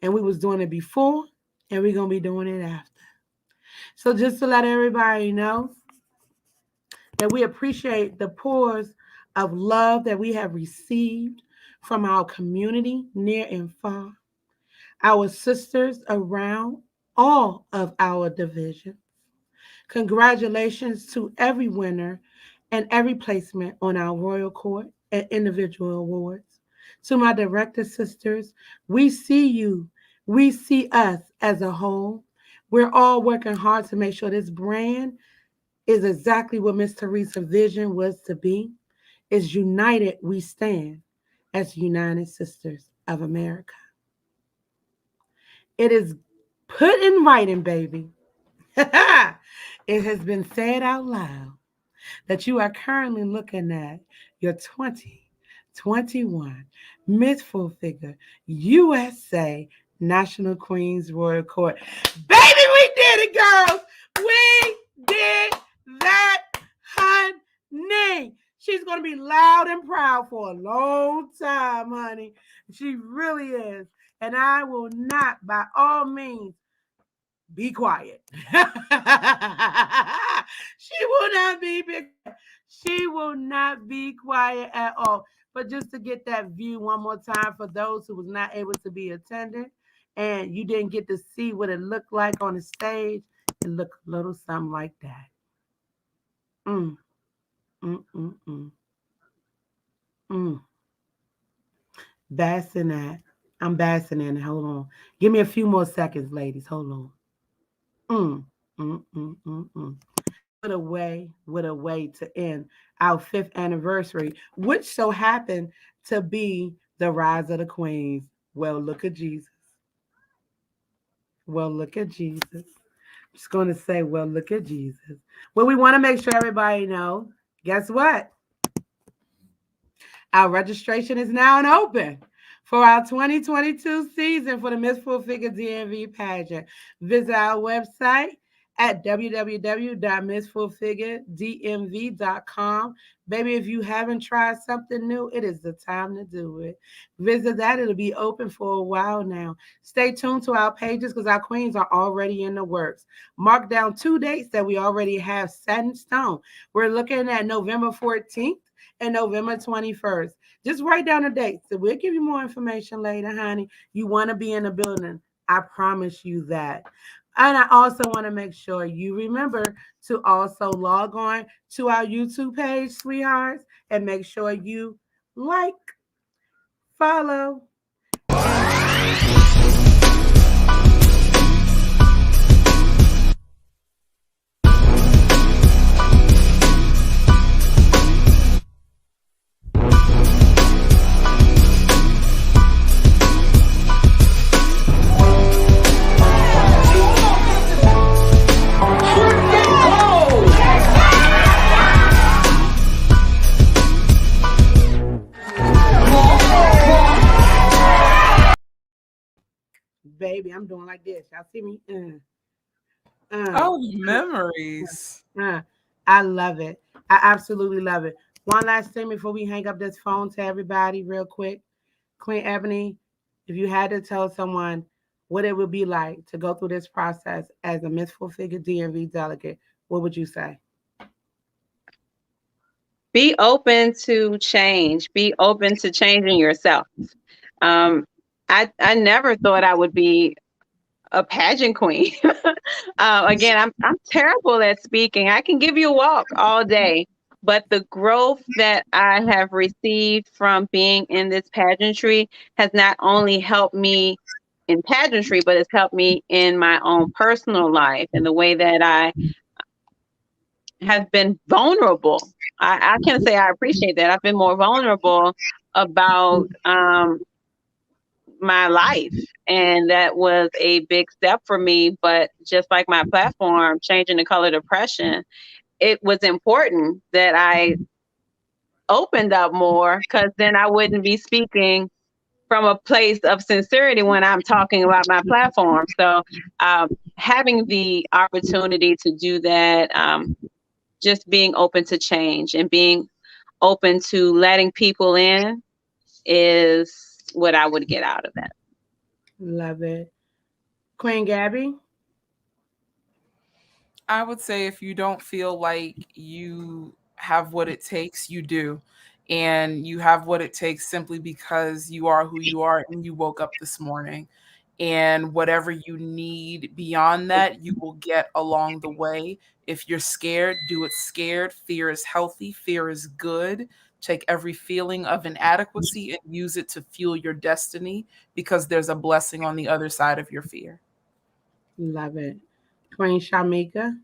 And we was doing it before, and we're going to be doing it after. So just to let everybody know that we appreciate the pours of love that we have received from our community near and far, our sisters around all of our divisions. Congratulations to every winner and every placement on our Royal Court and individual awards. To my director sisters, we see you. We see us as a whole. We're all working hard to make sure this brand is exactly what Miss Teresa's vision was to be. Is united we stand as United Sisters of America. It is put in writing, baby. It has been said out loud that you are currently looking at your 2021 Miss Full Figure USA National Queens Royal Court. Baby, we did it, girls. We did that, honey. She's going to be loud and proud for a long time, honey. She really is. And I will not, by all means, be quiet. She will not be big. She will not be quiet at all. But just to get that view one more time for those who was not able to be attendant and you didn't get to see what it looked like on the stage, it looked a little something like that. Mm, mm, mm, mm, mm. Basking that. I'm basking in it. Hold on. Give me a few more seconds, ladies. Hold on. Mm, mm, mm, mm, mm. What a way to end our 5th anniversary, which so happened to be the rise of the queens. Well, look at Jesus. Well, look at Jesus. I'm just going to say, well, look at Jesus. Well, we want to make sure everybody know, guess what? Our registration is now open for our 2022 season for the Miss Full Figure DMV pageant. Visit our website at www.missfullfiguredmv.com. Baby, if you haven't tried something new, it is the time to do it. Visit that. It'll be open for a while now. Stay tuned to our pages because our queens are already in the works. Mark down 2 dates that we already have set in stone. We're looking at November 14th and November 21st. Just write down the dates. So we'll give you more information later, honey. You want to be in the building. I promise you that. And I also want to make sure you remember to also log on to our YouTube page, sweethearts, and make sure you like, follow. Baby, I'm doing like this. Y'all see me? Oh, memories. I love it. I absolutely love it. One last thing before we hang up this phone to everybody, real quick. Queen Ebony, if you had to tell someone what it would be like to go through this process as a Miss Full Figure DMV delegate, what would you say? Be open to change. Be open to changing yourself. I never thought I would be a pageant queen. Again, I'm terrible at speaking. I can give you a walk all day, But the growth that I have received from being in this pageantry has not only helped me in pageantry, but it's helped me in my own personal life and the way that I have been vulnerable. I can say I appreciate that. I've been more vulnerable about my life. And that was a big step for me. But just like my platform, Changing the Color Depression, it was important that I opened up more, because then I wouldn't be speaking from a place of sincerity when I'm talking about my platform. So having the opportunity to do that, just being open to change and being open to letting people in is what I would get out of that. Love it. Queen Gabby? I would say if you don't feel like you have what it takes, you do. And you have what it takes simply because you are who you are and you woke up this morning. And whatever you need beyond that, you will get along the way. If you're scared, do it scared. Fear is healthy, fear is good. Take every feeling of inadequacy and use it to fuel your destiny, because there's a blessing on the other side of your fear. Love it. Queen Shamika?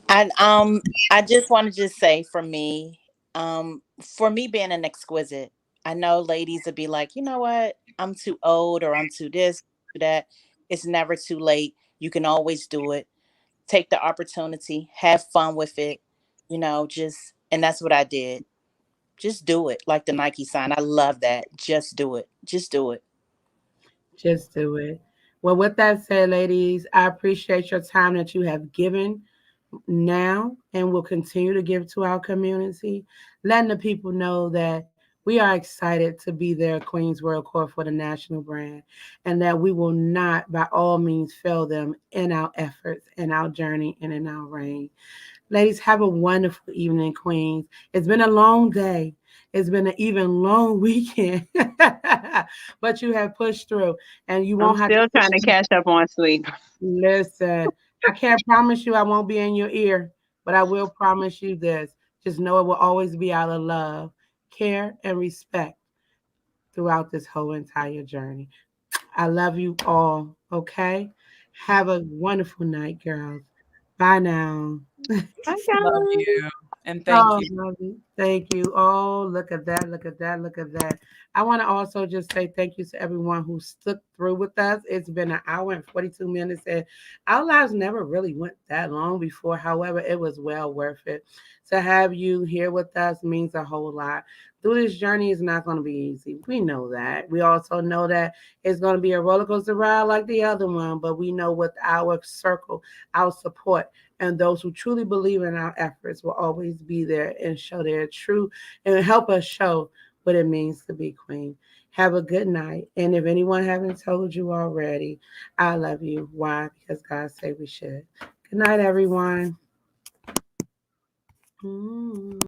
And I just want to just say for me being an exquisite, I know ladies would be like, you know what, I'm too old or I'm too this, too that. It's never too late. You can always do it. Take the opportunity, have fun with it, just and that's what I did. Just do it. Like the Nike sign. I love that. Just do it. Just do it. Just do it. Well, with that said, ladies, I appreciate your time that you have given now and will continue to give to our community, letting the people know that we are excited to be there at Queens World Court for the national brand, and that we will not by all means fail them in our efforts, in our journey, and in our reign. Ladies, have a wonderful evening, Queens. It's been a long day. It's been an even long weekend, but you have pushed through, and you I'm won't have to still trying to catch up on sleep. listen. I can't promise you I won't be in your ear, but I will promise you this. Just know it will always be out of love, care, and respect throughout this whole entire journey. I love you all. Okay. Have a wonderful night, girls. Bye now. Bye, Love guys. you. And thank Oh, you. lovely. Thank you. Oh, look at that. Look at that. Look at that. I want to also just say thank you to everyone who stuck through with us. It's been an hour and 42 minutes, and our lives never really went that long before. However, it was well worth it. To have you here with us means a whole lot. Through this journey is not going to be easy. We know that. We also know that it's going to be a roller coaster ride like the other one, but we know with our circle, our support, and those who truly believe in our efforts will always be there and show their true and help us show what it means to be queen. Have a good night. And if anyone haven't told you already, I love you. Why? Because God said we should. Good night, everyone.